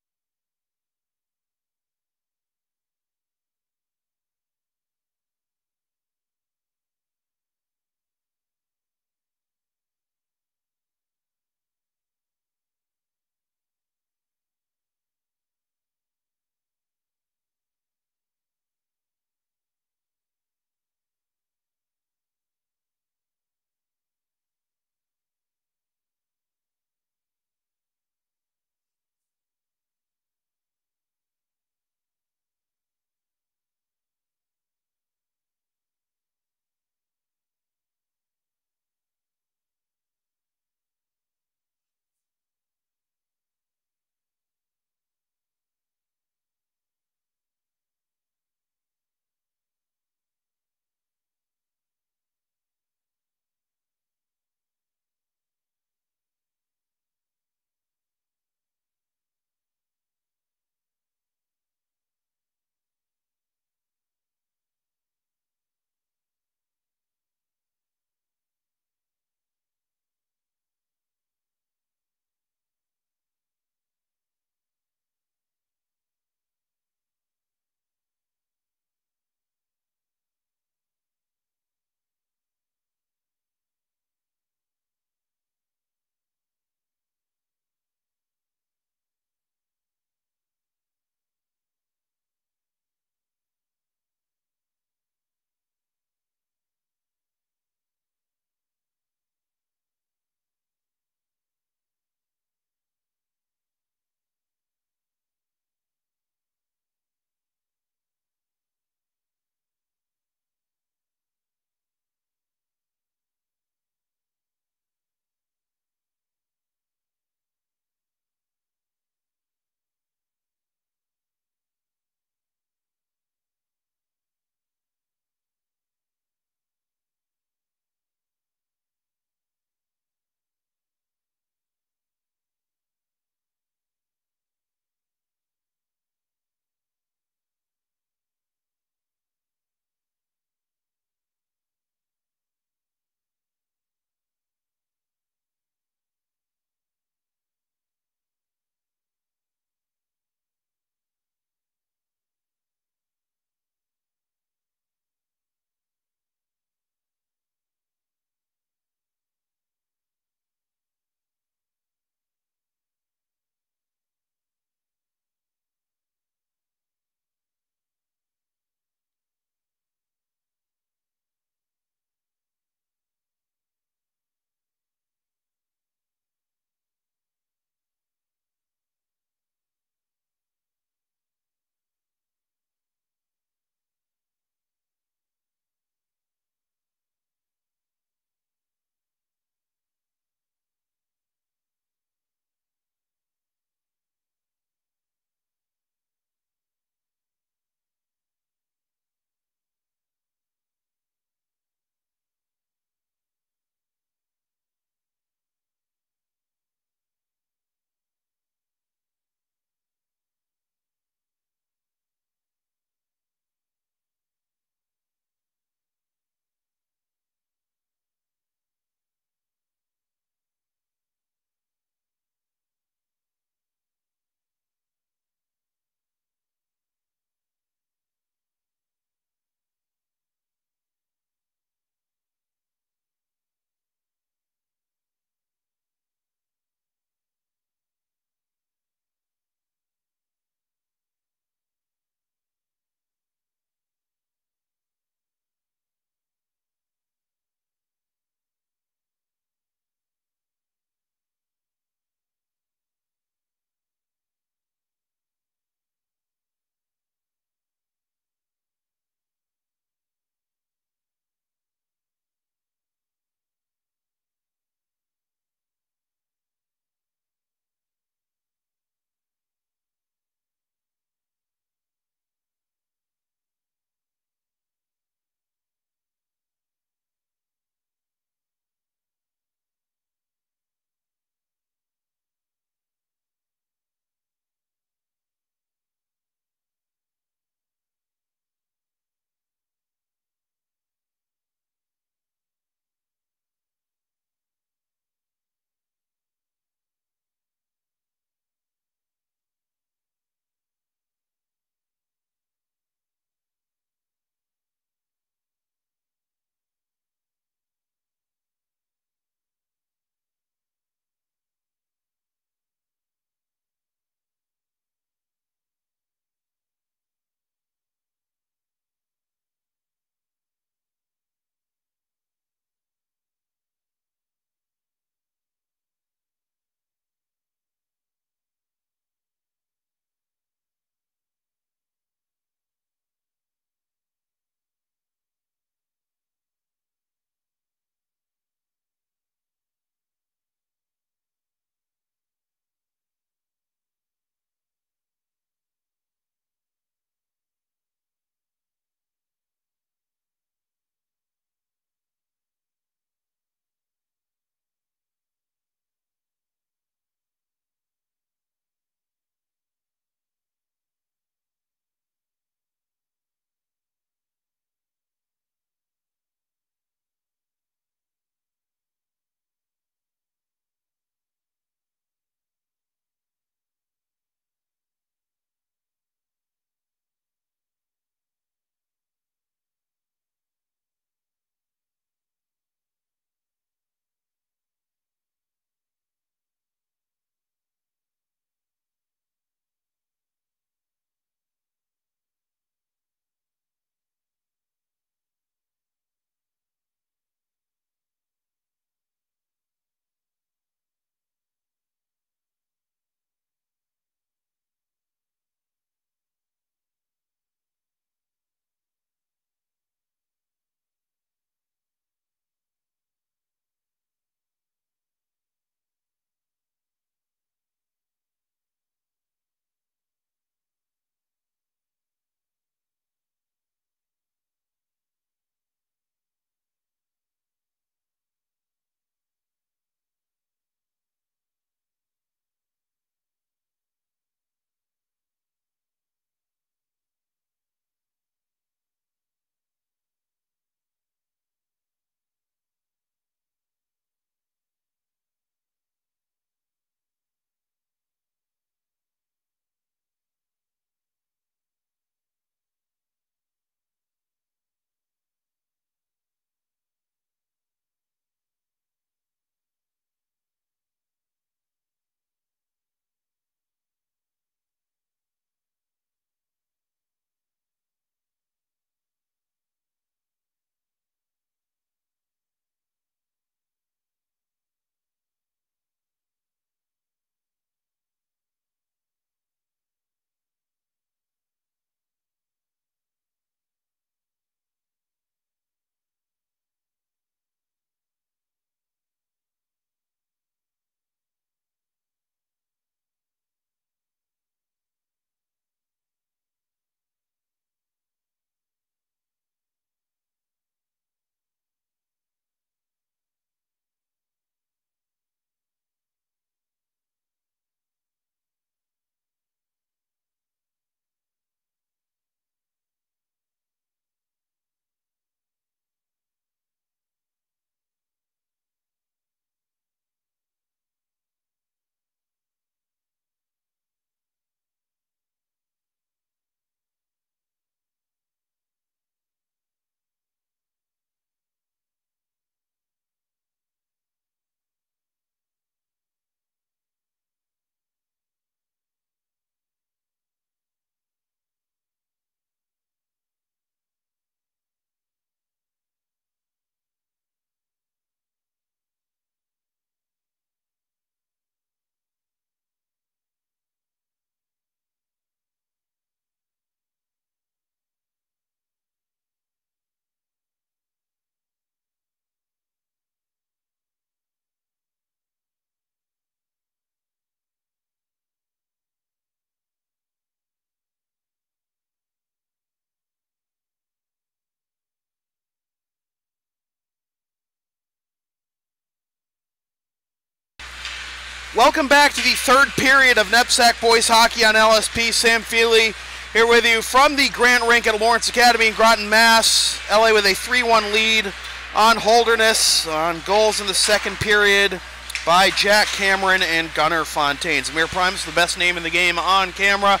Welcome back to the third period of NEPSAC Boys Hockey on LSP. Sam Feely here with you from the Grant Rink at Lawrence Academy in Groton, Mass. LA with a 3-1 lead on Holderness. On goals in the second period by Jack Cameron and Gunnar Fontaine. Zamir Primus, the best name in the game on camera.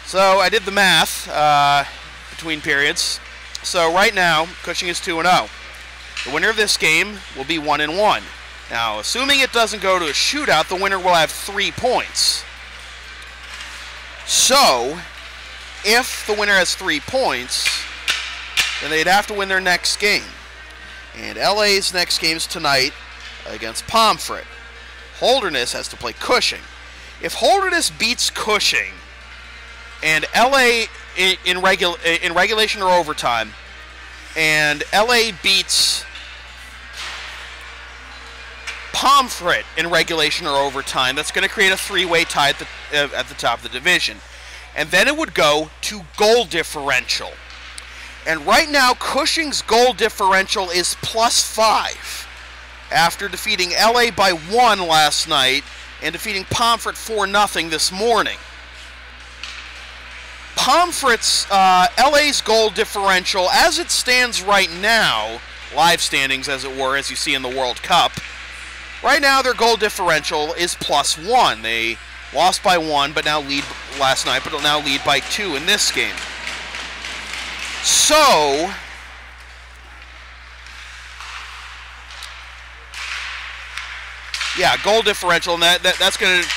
So I did the math between periods. So right now, Cushing is 2-0. The winner of this game will be 1-1. Now, assuming it doesn't go to a shootout, the winner will have 3 points. So, if the winner has 3 points, then they'd have to win their next game. And LA's next game is tonight against Pomfret. Holderness has to play Cushing. If Holderness beats Cushing, and LA in regulation or overtime, and LA beats Pomfret in regulation or overtime, that's going to create a 3-way tie at the top of the division. And then it would go to goal differential. And right now, Cushing's goal differential is +5 after defeating LA by 1 last night and defeating Pomfret 4-0 this morning. Pomfret's, LA's goal differential, as it stands right now, live standings as it were, as you see in the World Cup, right now their goal differential is +1. They lost by 1, but now lead last night, but will now lead by 2 in this game. So, yeah, goal differential, and that's going to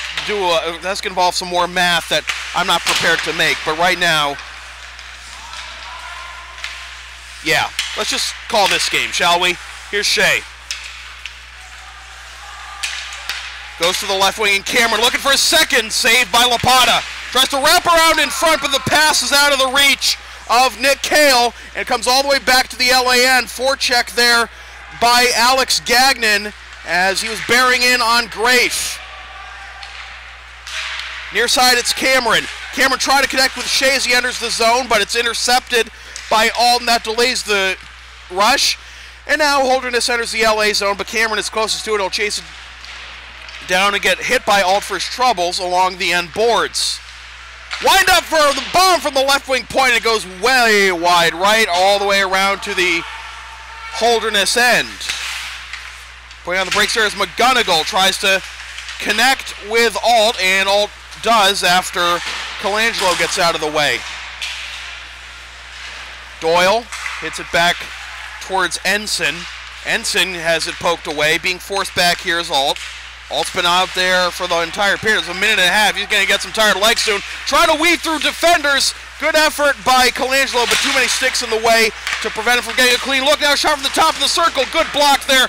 that's going to involve some more math that I'm not prepared to make. But right now, yeah, let's just call this game, shall we? Here's Shea. Goes to the left wing, and Cameron looking for a second, saved by Lapata. Tries to wrap around in front, but the pass is out of the reach of Nick Kale, and it comes all the way back to the LAN. Forecheck there by Alex Gagnon as he was bearing in on Grafe. Near side, it's Cameron. Cameron trying to connect with Shea as he enters the zone, but it's intercepted by Alton. That delays the rush. And now Holderness enters the LA zone, but Cameron is closest to it. He'll chase it down and get hit by Alt for his troubles along the end boards. Wind up for the bomb from the left wing point. It goes way wide right all the way around to the Holderness end. Putting on the brakes there is McGonigal. Tries to connect with Alt, and Alt does after Colangelo gets out of the way. Doyle hits it back towards Ensign. Ensign has it poked away. Being forced back here is Alt. Alt's been out there for the entire period. It's a minute and a half. He's going to get some tired legs soon. Trying to weave through defenders. Good effort by Colangelo, but too many sticks in the way to prevent him from getting a clean look. Now shot from the top of the circle. Good block there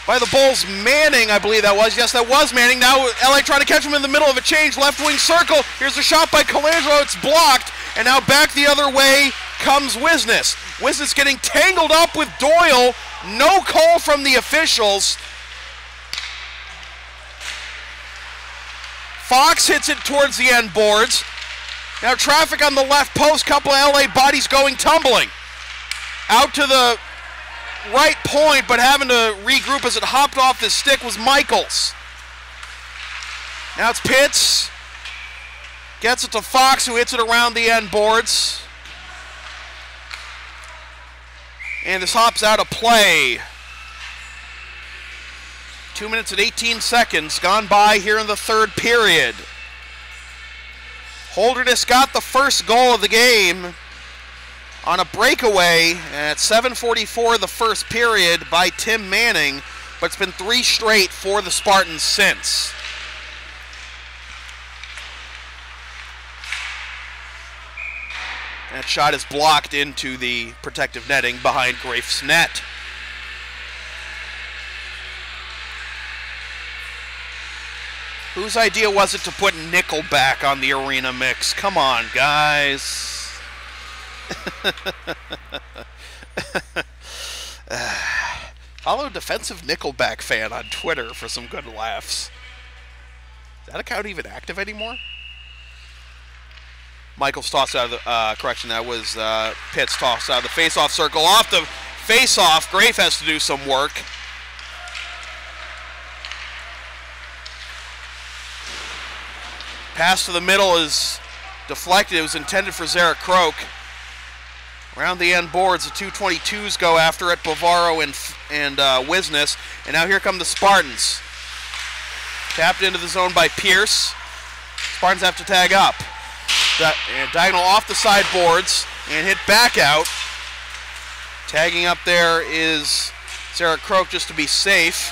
by the Bulls. Manning, I believe that was. Yes, that was Manning. Now LA trying to catch him in the middle of a change. Left wing circle. Here's a shot by Colangelo. It's blocked. And now back the other way comes Wisnes. Wisnes getting tangled up with Doyle. No call from the officials. Fox hits it towards the end boards. Now traffic on the left post. Couple of LA bodies going tumbling. Out to the right point, but having to regroup as it hopped off the stick was Michaels. Now it's Pitts. Gets it to Fox, who hits it around the end boards. And this hops out of play. 2 minutes and 18 seconds gone by here in the third period. Holderness got the first goal of the game on a breakaway at 7:44 the first period by Tim Manning, but it's been 3 straight for the Spartans since. That shot is blocked into the protective netting behind Grafe's net. Whose idea was it to put Nickelback on the arena mix? Come on, guys. Follow a defensive Nickelback fan on Twitter for some good laughs. Is that account even active anymore? Michael's tossed out of the, correction, that was Pitt's tossed out of the face-off circle. Off the face-off, Grafe has to do some work. Pass to the middle is deflected. It was intended for Zarek Croak. Around the end boards, the 222s go after it, Bavaro and Wisness. And now here come the Spartans. Tapped into the zone by Pierce. Spartans have to tag up. Diagonal off the sideboards and hit back out. Tagging up there is Zarek Croak just to be safe.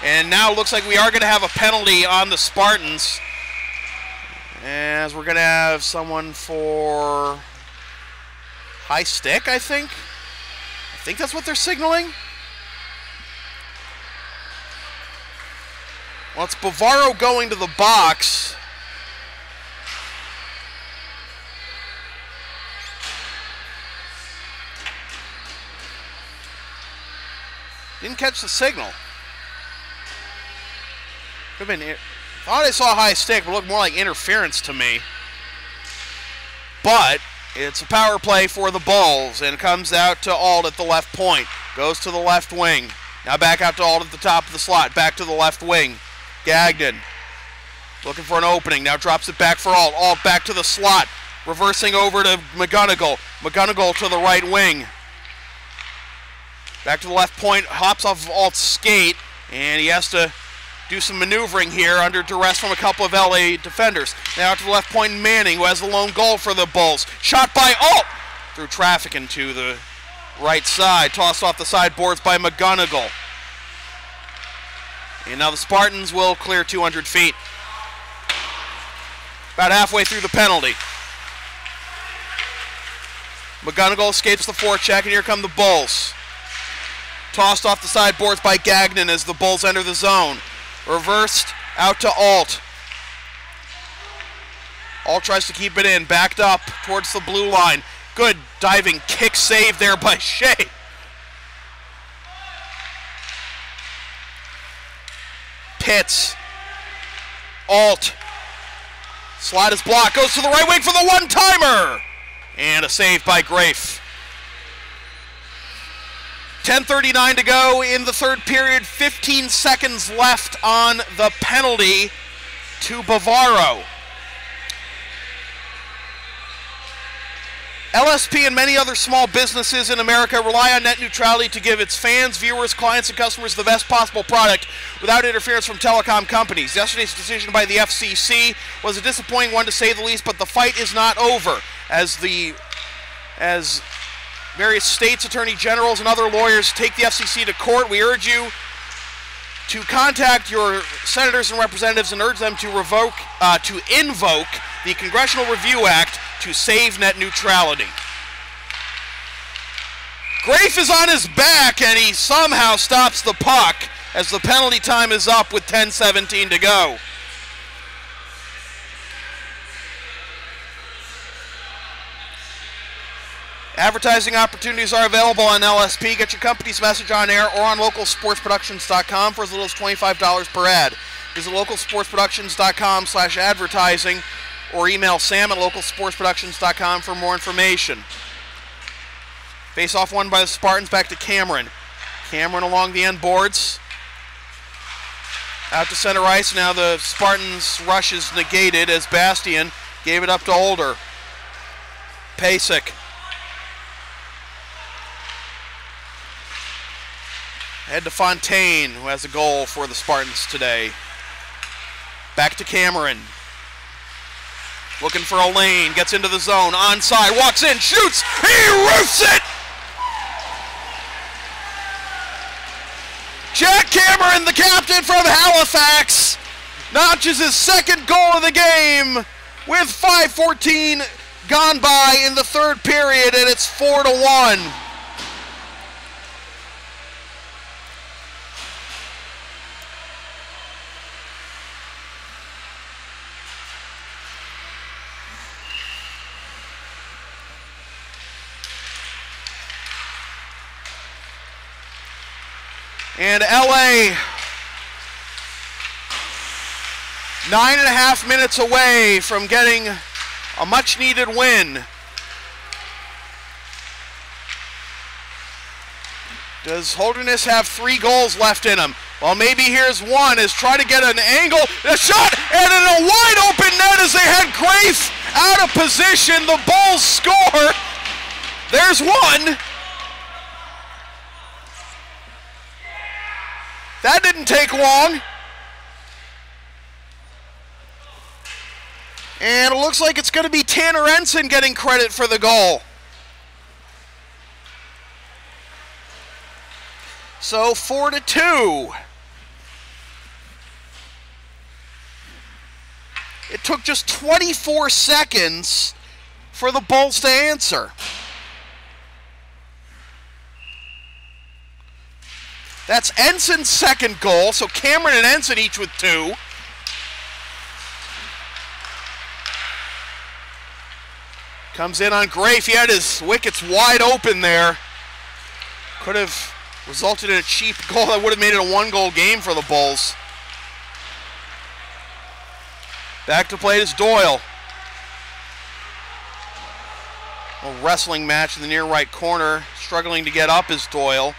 And now it looks like we are going to have a penalty on the Spartans, as we're going to have someone for high stick, I think. I think that's what they're signaling. Well, it's Bavaro going to the box. Didn't catch the signal. Could have been. Thought I saw a high stick, but looked more like interference to me. But it's a power play for the Bulls, and it comes out to Alt at the left point. Goes to the left wing. Now back out to Alt at the top of the slot. Back to the left wing. Gagnon looking for an opening. Now drops it back for Alt. Alt back to the slot. Reversing over to McGonigal. McGonigal to the right wing. Back to the left point. Hops off of Alt's skate, and he has to do some maneuvering here under duress from a couple of LA defenders. Now to the left point, Manning, who has the lone goal for the Bulls. Shot by Alt! Through traffic into the right side. Tossed off the sideboards by McGonigal. And now the Spartans will clear 200 feet. About halfway through the penalty. McGonigal escapes the forecheck, and here come the Bulls. Tossed off the sideboards by Gagnon as the Bulls enter the zone. Reversed out to Alt. Alt tries to keep it in. Backed up towards the blue line. Good diving kick save there by Shea. Pitts. Alt. Slide is blocked. Goes to the right wing for the one-timer. And a save by Grafe. 10:39 to go in the third period. 15 seconds left on the penalty to Bavaro. LSP and many other small businesses in America rely on net neutrality to give its fans, viewers, clients, and customers the best possible product without interference from telecom companies. Yesterday's decision by the FCC was a disappointing one to say the least, but the fight is not over. As various states, attorney generals, and other lawyers take the FCC to court, we urge you to contact your senators and representatives and urge them to invoke the Congressional Review Act to save net neutrality. Grafe is on his back, and he somehow stops the puck as the penalty time is up with 10:17 to go. Advertising opportunities are available on LSP. Get your company's message on air or on localsportsproductions.com for as little as $25 per ad. Visit localsportsproductions.com/advertising or email Sam at localsportsproductions.com for more information. Face-off won by the Spartans, back to Cameron. Cameron along the end boards. Out to center ice. Now the Spartans' rush is negated as Bastian gave it up to Older. Pasek. Head to Fontaine, who has a goal for the Spartans today. Back to Cameron. Looking for a lane, gets into the zone, onside, walks in, shoots, he roofs it! Jack Cameron, the captain from Halifax, notches his second goal of the game with 5:14 gone by in the third period, and it's 4-1. And LA, 9.5 minutes away from getting a much-needed win. Does Holderness have 3 goals left in him? Well, maybe here's one, is trying to get an angle, a shot, and in a wide open net as they had Grafe out of position. The Bulls score. There's one. That didn't take long. And it looks like it's going to be Tanner Ensign getting credit for the goal. So 4-2. It took just 24 seconds for the Bulls to answer. That's Ensign's second goal, so Cameron and Ensign each with 2. Comes in on Grafe. He had his wickets wide open there. Could have resulted in a cheap goal that would have made it a 1-goal game for the Bulls. Back to play is Doyle. A wrestling match in the near right corner. Struggling to get up is Doyle.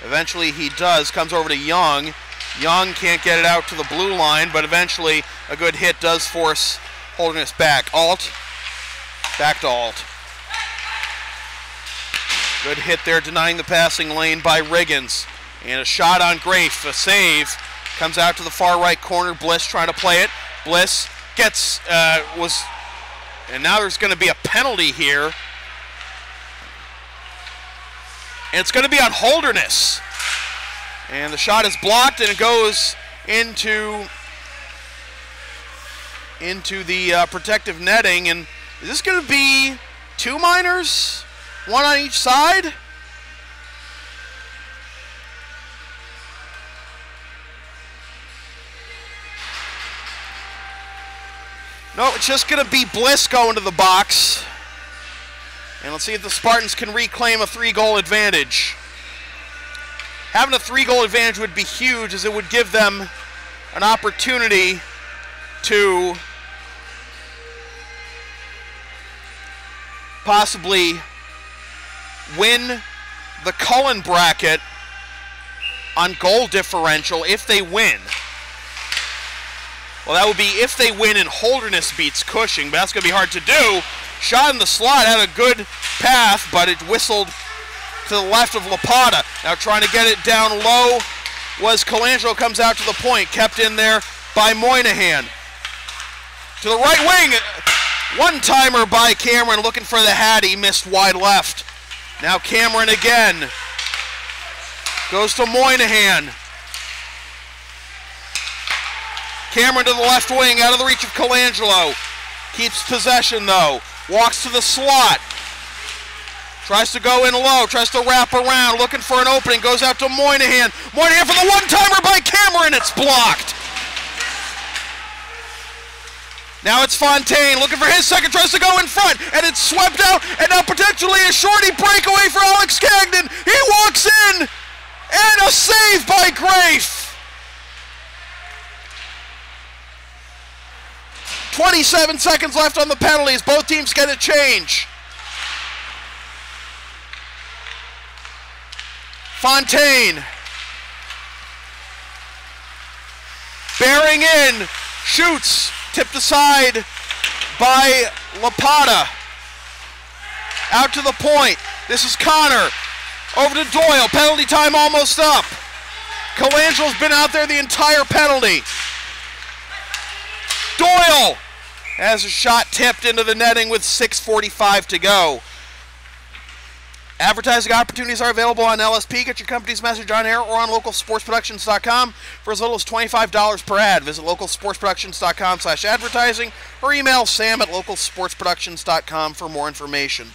Eventually he does. Comes over to Young. Young can't get it out to the blue line, but eventually a good hit does force Holderness back. Alt. Back to Alt. Good hit there, denying the passing lane by Riggins. And a shot on Grafe. A save. Comes out to the far right corner. Bliss trying to play it. Bliss gets, and now there's going to be a penalty here. And it's going to be on Holderness. And the shot is blocked, and it goes into the protective netting. And is this going to be 2 minors? 1 on each side? No, it's just going to be Bliss going to the box. And let's see if the Spartans can reclaim a 3-goal advantage. Having a 3-goal advantage would be huge, as it would give them an opportunity to possibly win the Kullen Bracket on goal differential if they win. Well, that would be if they win and Holderness beats Cushing, but that's going to be hard to do. Shot in the slot, had a good path, but it whistled to the left of Lapata. Now trying to get it down low was Colangelo, comes out to the point, kept in there by Moynihan. To the right wing, one-timer by Cameron, looking for the Hattie, missed wide left. Now Cameron again, goes to Moynihan. Cameron to the left wing, out of the reach of Colangelo. Keeps possession though. Walks to the slot. Tries to go in low, tries to wrap around, looking for an opening, goes out to Moynihan. Moynihan for the one-timer by Cameron, it's blocked. Now it's Fontaine, looking for his second, tries to go in front, and it's swept out, and now potentially a shorty breakaway for Alex Gagnon. He walks in, and a save by Grafe. 27 seconds left on the penalties. Both teams get a change. Fontaine. Bearing in. Shoots. Tipped aside by Lapata. Out to the point. This is Connor. Over to Doyle. Penalty time almost up. Colangelo's been out there the entire penalty. Doyle has a shot tipped into the netting with 6:45 to go. Advertising opportunities are available on LSP. Get your company's message on air or on localsportsproductions.com for as little as $25 per ad. Visit localsportsproductions.com/advertising or email sam@localsportsproductions.com for more information.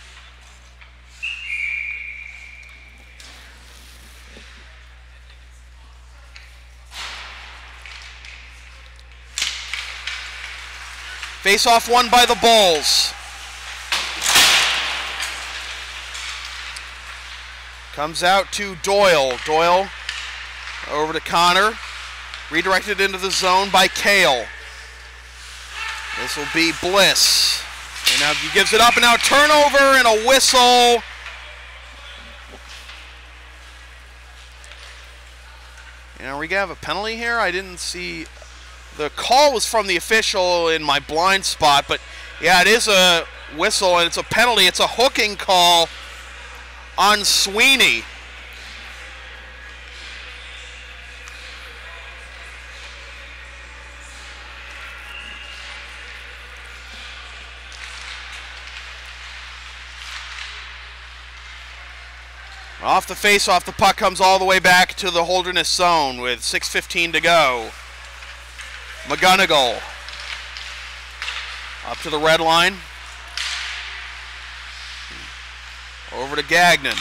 Face-off won by the Bulls. Comes out to Doyle. Doyle over to Connor. Redirected into the zone by Kale. This will be Bliss. And now he gives it up, and now a turnover and a whistle. And are we going to have a penalty here? I didn't see. The call was from the official in my blind spot, but yeah, it is a whistle and it's a penalty. It's a hooking call on Sweeney. Off the face-off, the puck comes all the way back to the Holderness zone with 6:15 to go. McGonigal up to the red line. Over to Gagnon.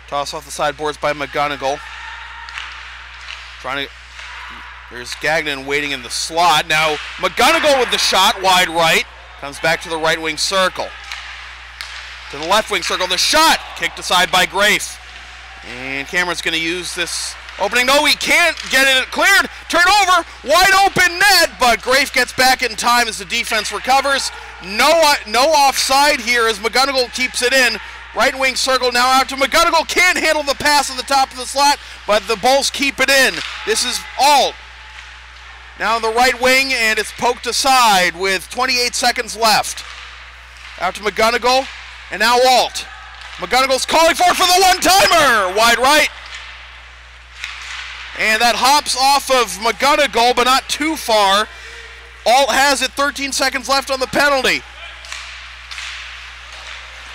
Toss off the sideboards by McGonigal. There's Gagnon waiting in the slot. Now McGonigal with the shot, wide right. Comes back to the right wing circle. To the left wing circle, the shot! Kicked aside by Grafe. And Cameron's going to use this opening. No, he can't get it cleared. Turnover, wide open net, but Grafe gets back in time as the defense recovers. No offside here as McGonigal keeps it in. Right wing circle now out to McGonigal. Can't handle the pass at the top of the slot, but the Bulls keep it in. This is Alt. Now on the right wing, and it's poked aside with 28 seconds left. Out to McGonigal, and now Alt. McGonigal's calling for it for the one-timer! Wide right. And that hops off of McGonigal, but not too far. Alt has it, 13 seconds left on the penalty.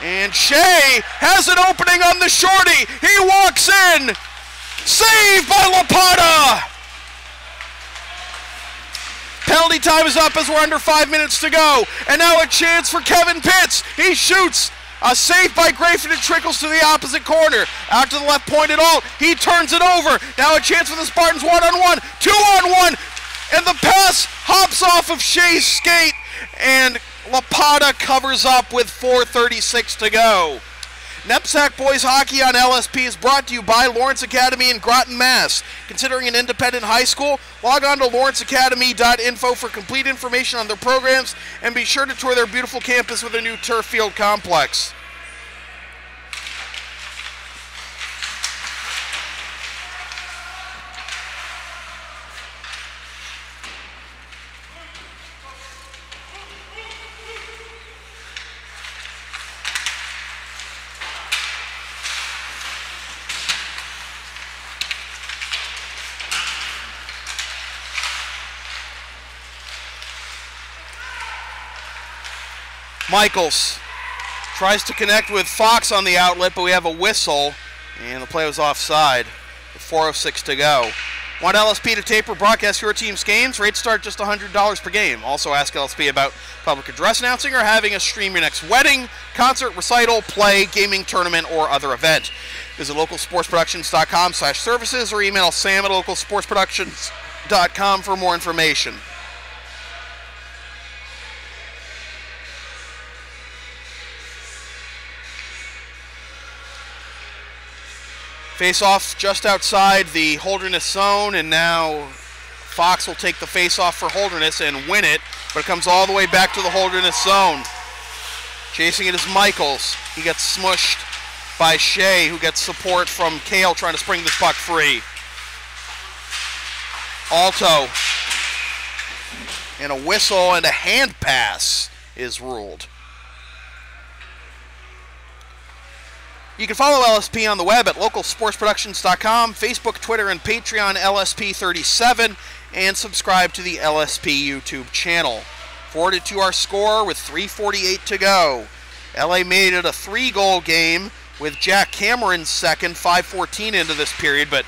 And Shea has an opening on the shorty. He walks in. Saved by LaPata. Penalty time is up as we're under 5 minutes to go. And now a chance for Kevin Pitts. He shoots. A save by Grafe, and it trickles to the opposite corner. Out to the left point at all. He turns it over. Now a chance for the Spartans, 1-on-1, 2-on-1. And the pass hops off of Shea's skate. And LaPata covers up with 4:36 to go. NEPSAC Boys Hockey on LSP is brought to you by Lawrence Academy in Groton, Mass. Considering an independent high school? Log on to lawrenceacademy.info for complete information on their programs, and be sure to tour their beautiful campus with a new turf field complex. Michaels tries to connect with Fox on the outlet, but we have a whistle, and the play was offside with 4:06 to go. Want LSP to tape or broadcast your team's games? Rates start just $100 per game. Also ask LSP about public address announcing or having us stream your next wedding, concert, recital, play, gaming, tournament, or other event. Visit localsportsproductions.com/services or email sam@localsportsproductions.com for more information. Face-off just outside the Holderness zone, and now Fox will take the face-off for Holderness and win it, but it comes all the way back to the Holderness zone. Chasing it is Michaels. He gets smushed by Shea, who gets support from Kale trying to spring this puck free. Alto. And a whistle and a hand pass is ruled. You can follow LSP on the web at localsportsproductions.com, Facebook, Twitter, and Patreon LSP37, and subscribe to the LSP YouTube channel. Forwarded to our score with 3:48 to go. LA made it a 3-goal game with Jack Cameron's second, 5:14 into this period, but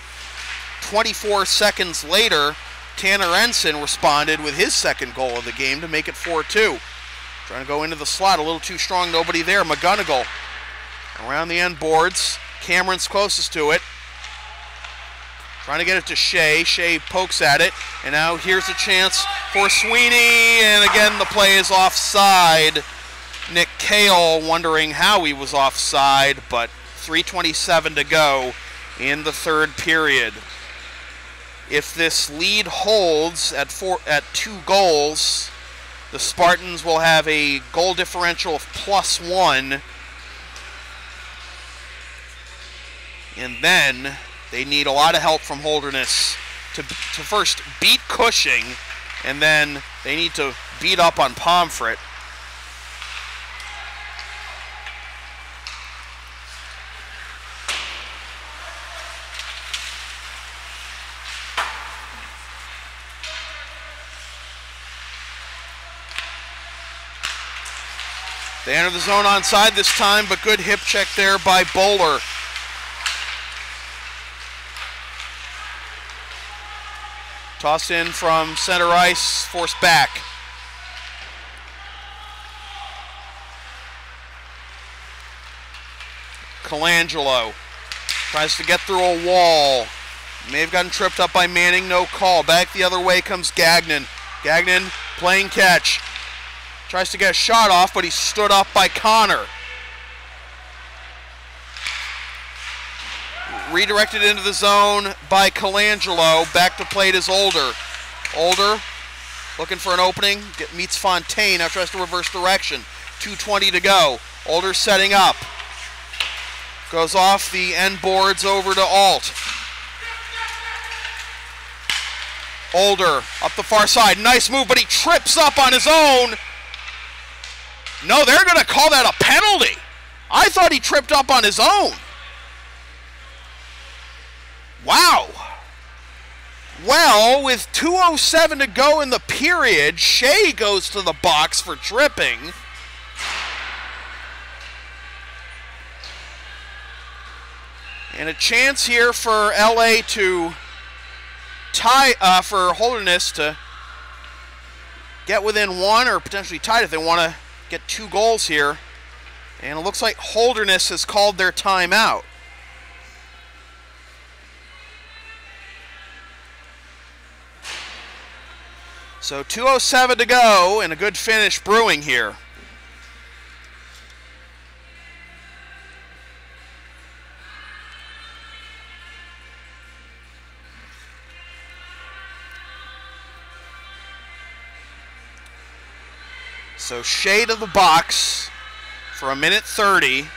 24 seconds later, Tanner Ensign responded with his second goal of the game to make it 4-2. Trying to go into the slot, a little too strong, nobody there. McGonigal around the end boards. Cameron's closest to it. Trying to get it to Shea. Shea pokes at it. And now here's a chance for Sweeney. And again, the play is offside. Nick Kale wondering how he was offside, but 3:27 to go in the third period. If this lead holds at 2 goals, the Spartans will have a goal differential of +1. And then they need a lot of help from Holderness to first beat Cushing, and then they need to beat up on Pomfret. They enter the zone onside this time, but good hip check there by Bowler. Tossed in from center ice, forced back. Colangelo tries to get through a wall. May have gotten tripped up by Manning, no call. Back the other way comes Gagnon. Gagnon playing catch. Tries to get a shot off, but he's stood up by Connor. Redirected into the zone by Colangelo. Back to plate is Older. Older looking for an opening. Meets Fontaine. Now tries to reverse direction. 2:20 to go. Older setting up. Goes off the end boards over to Alt. Older up the far side. Nice move, but he trips up on his own. No, they're going to call that a penalty. I thought he tripped up on his own. Wow. Well, with 2:07 to go in the period, Shea goes to the box for tripping. And a chance here for LA to tie, for Holderness to get within one or potentially tied if they want to get 2 goals here. And it looks like Holderness has called their timeout. So 2:07 to go and a good finish brewing here. So Shea to the box for 1:30.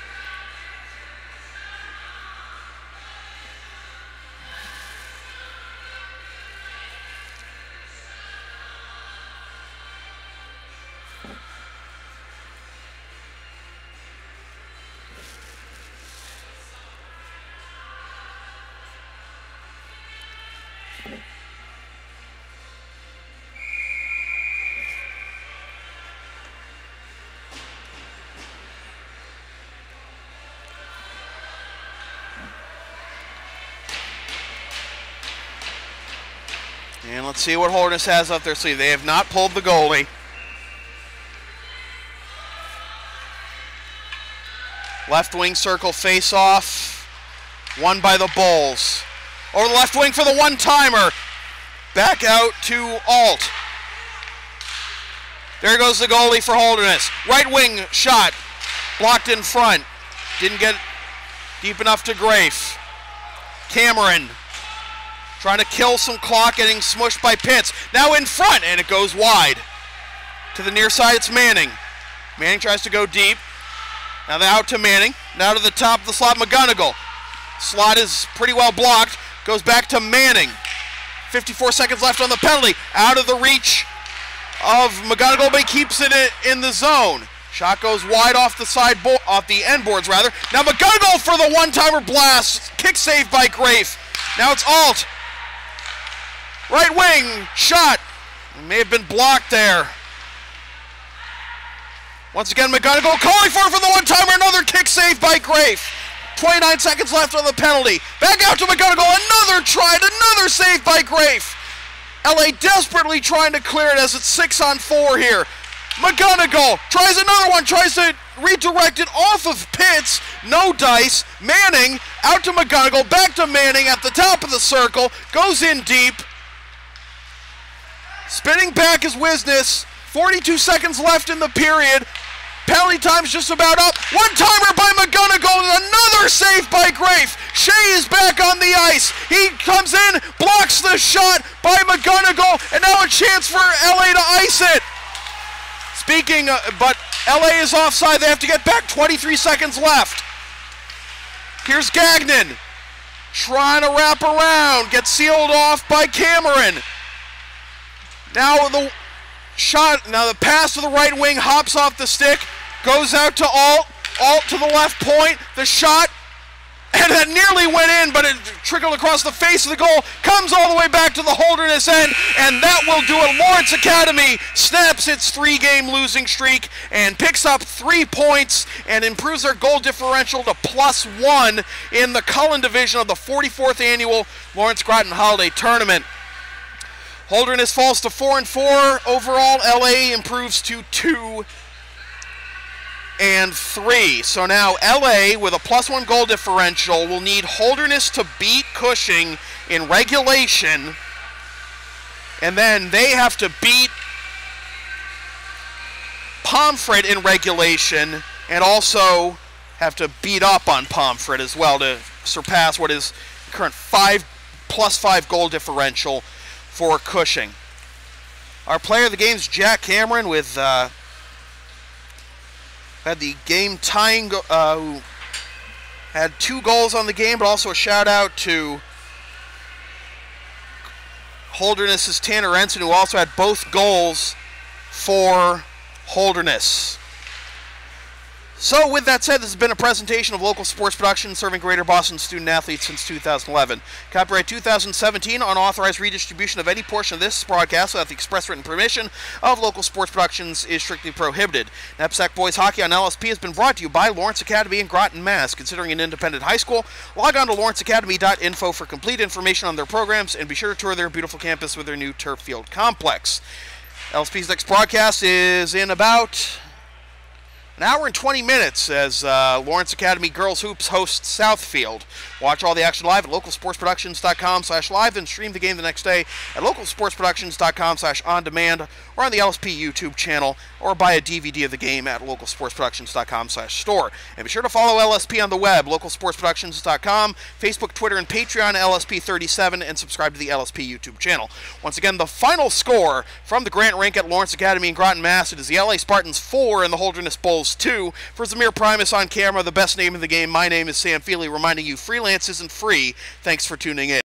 And let's see what Holderness has up their sleeve. They have not pulled the goalie. Left wing circle face-off. Won by the Bulls. Over the left wing for the one-timer. Back out to Alt. There goes the goalie for Holderness. Right wing shot. Blocked in front. Didn't get deep enough to Grafe. Cameron trying to kill some clock, getting smushed by Pitts. Now in front, and it goes wide. To the near side, it's Manning. Manning tries to go deep. Now they're out to Manning. Now to the top of the slot, McGonigal. Slot is pretty well blocked. Goes back to Manning. 54 seconds left on the penalty. Out of the reach of McGonigal, but he keeps it in the zone. Shot goes wide off the side, off the end boards rather. Now McGonigal for the one-timer blast. Kick save by Grafe. Now it's Alt. Right wing shot. It may have been blocked there. Once again, McGonigal calling for the one-timer. Another kick save by Grafe. 29 seconds left on the penalty. Back out to McGonigal. Another try. Another save by Grafe. LA desperately trying to clear it as it's 6-on-4 here. McGonigal tries another one. Tries to redirect it off of Pitts. No dice. Manning out to McGonigal. Back to Manning at the top of the circle. Goes in deep. Spinning back is Wisness. 42 seconds left in the period. Penalty time's just about up. One-timer by McGonigal. Another save by Grafe. Shea is back on the ice. He comes in, blocks the shot by McGonigal, and now a chance for LA to ice it. But LA is offside. They have to get back. 23 seconds left. Here's Gagnon. trying to wrap around, gets sealed off by Cameron. Now the shot, now the pass to the right wing hops off the stick, goes out to Alt to the left point, the shot, and that nearly went in, but it trickled across the face of the goal, comes all the way back to the Holderness end, and that will do it. Lawrence Academy snaps its 3-game losing streak and picks up 3 points and improves their goal differential to +1 in the Kullen division of the 44th annual Lawrence Groton Holiday Tournament. Holderness falls to 4-4 overall. LA improves to 2-3. So now LA, with a +1 goal differential, will need Holderness to beat Cushing in regulation, and then they have to beat Pomfret in regulation, and also have to beat up on Pomfret as well to surpass what is the current +5 goal differential for Cushing. Our player of the game is Jack Cameron, with had the game tying, who had 2 goals on the game, but also a shout out to Holderness's Tanner Ensign, who also had both goals for Holderness. So with that said, this has been a presentation of local sports production serving Greater Boston student athletes since 2011. Copyright 2017, unauthorized redistribution of any portion of this broadcast without the express written permission of local sports productions is strictly prohibited. NEPSAC Boys Hockey on LSP has been brought to you by Lawrence Academy in Groton, Mass. Considering an independent high school, log on to lawrenceacademy.info for complete information on their programs, and be sure to tour their beautiful campus with their new turf field complex. LSP's next broadcast is in about an hour and 20 minutes as Lawrence Academy Girls Hoops hosts Southfield. Watch all the action live at localsportsproductions.com/live, then stream the game the next day at localsportsproductions.com/on-demand, or on the LSP YouTube channel, or buy a DVD of the game at localsportsproductions.com/store. And be sure to follow LSP on the web, localsportsproductions.com, Facebook, Twitter, and Patreon, LSP37, and subscribe to the LSP YouTube channel. Once again, the final score from the Grant Rink at Lawrence Academy in Groton, Mass. It is the LA Spartans 4 and the Holderness Bulls 2. For Zamir Primus on camera, the best name in the game, my name is Sam Feely, reminding you freelance isn't free. Thanks for tuning in.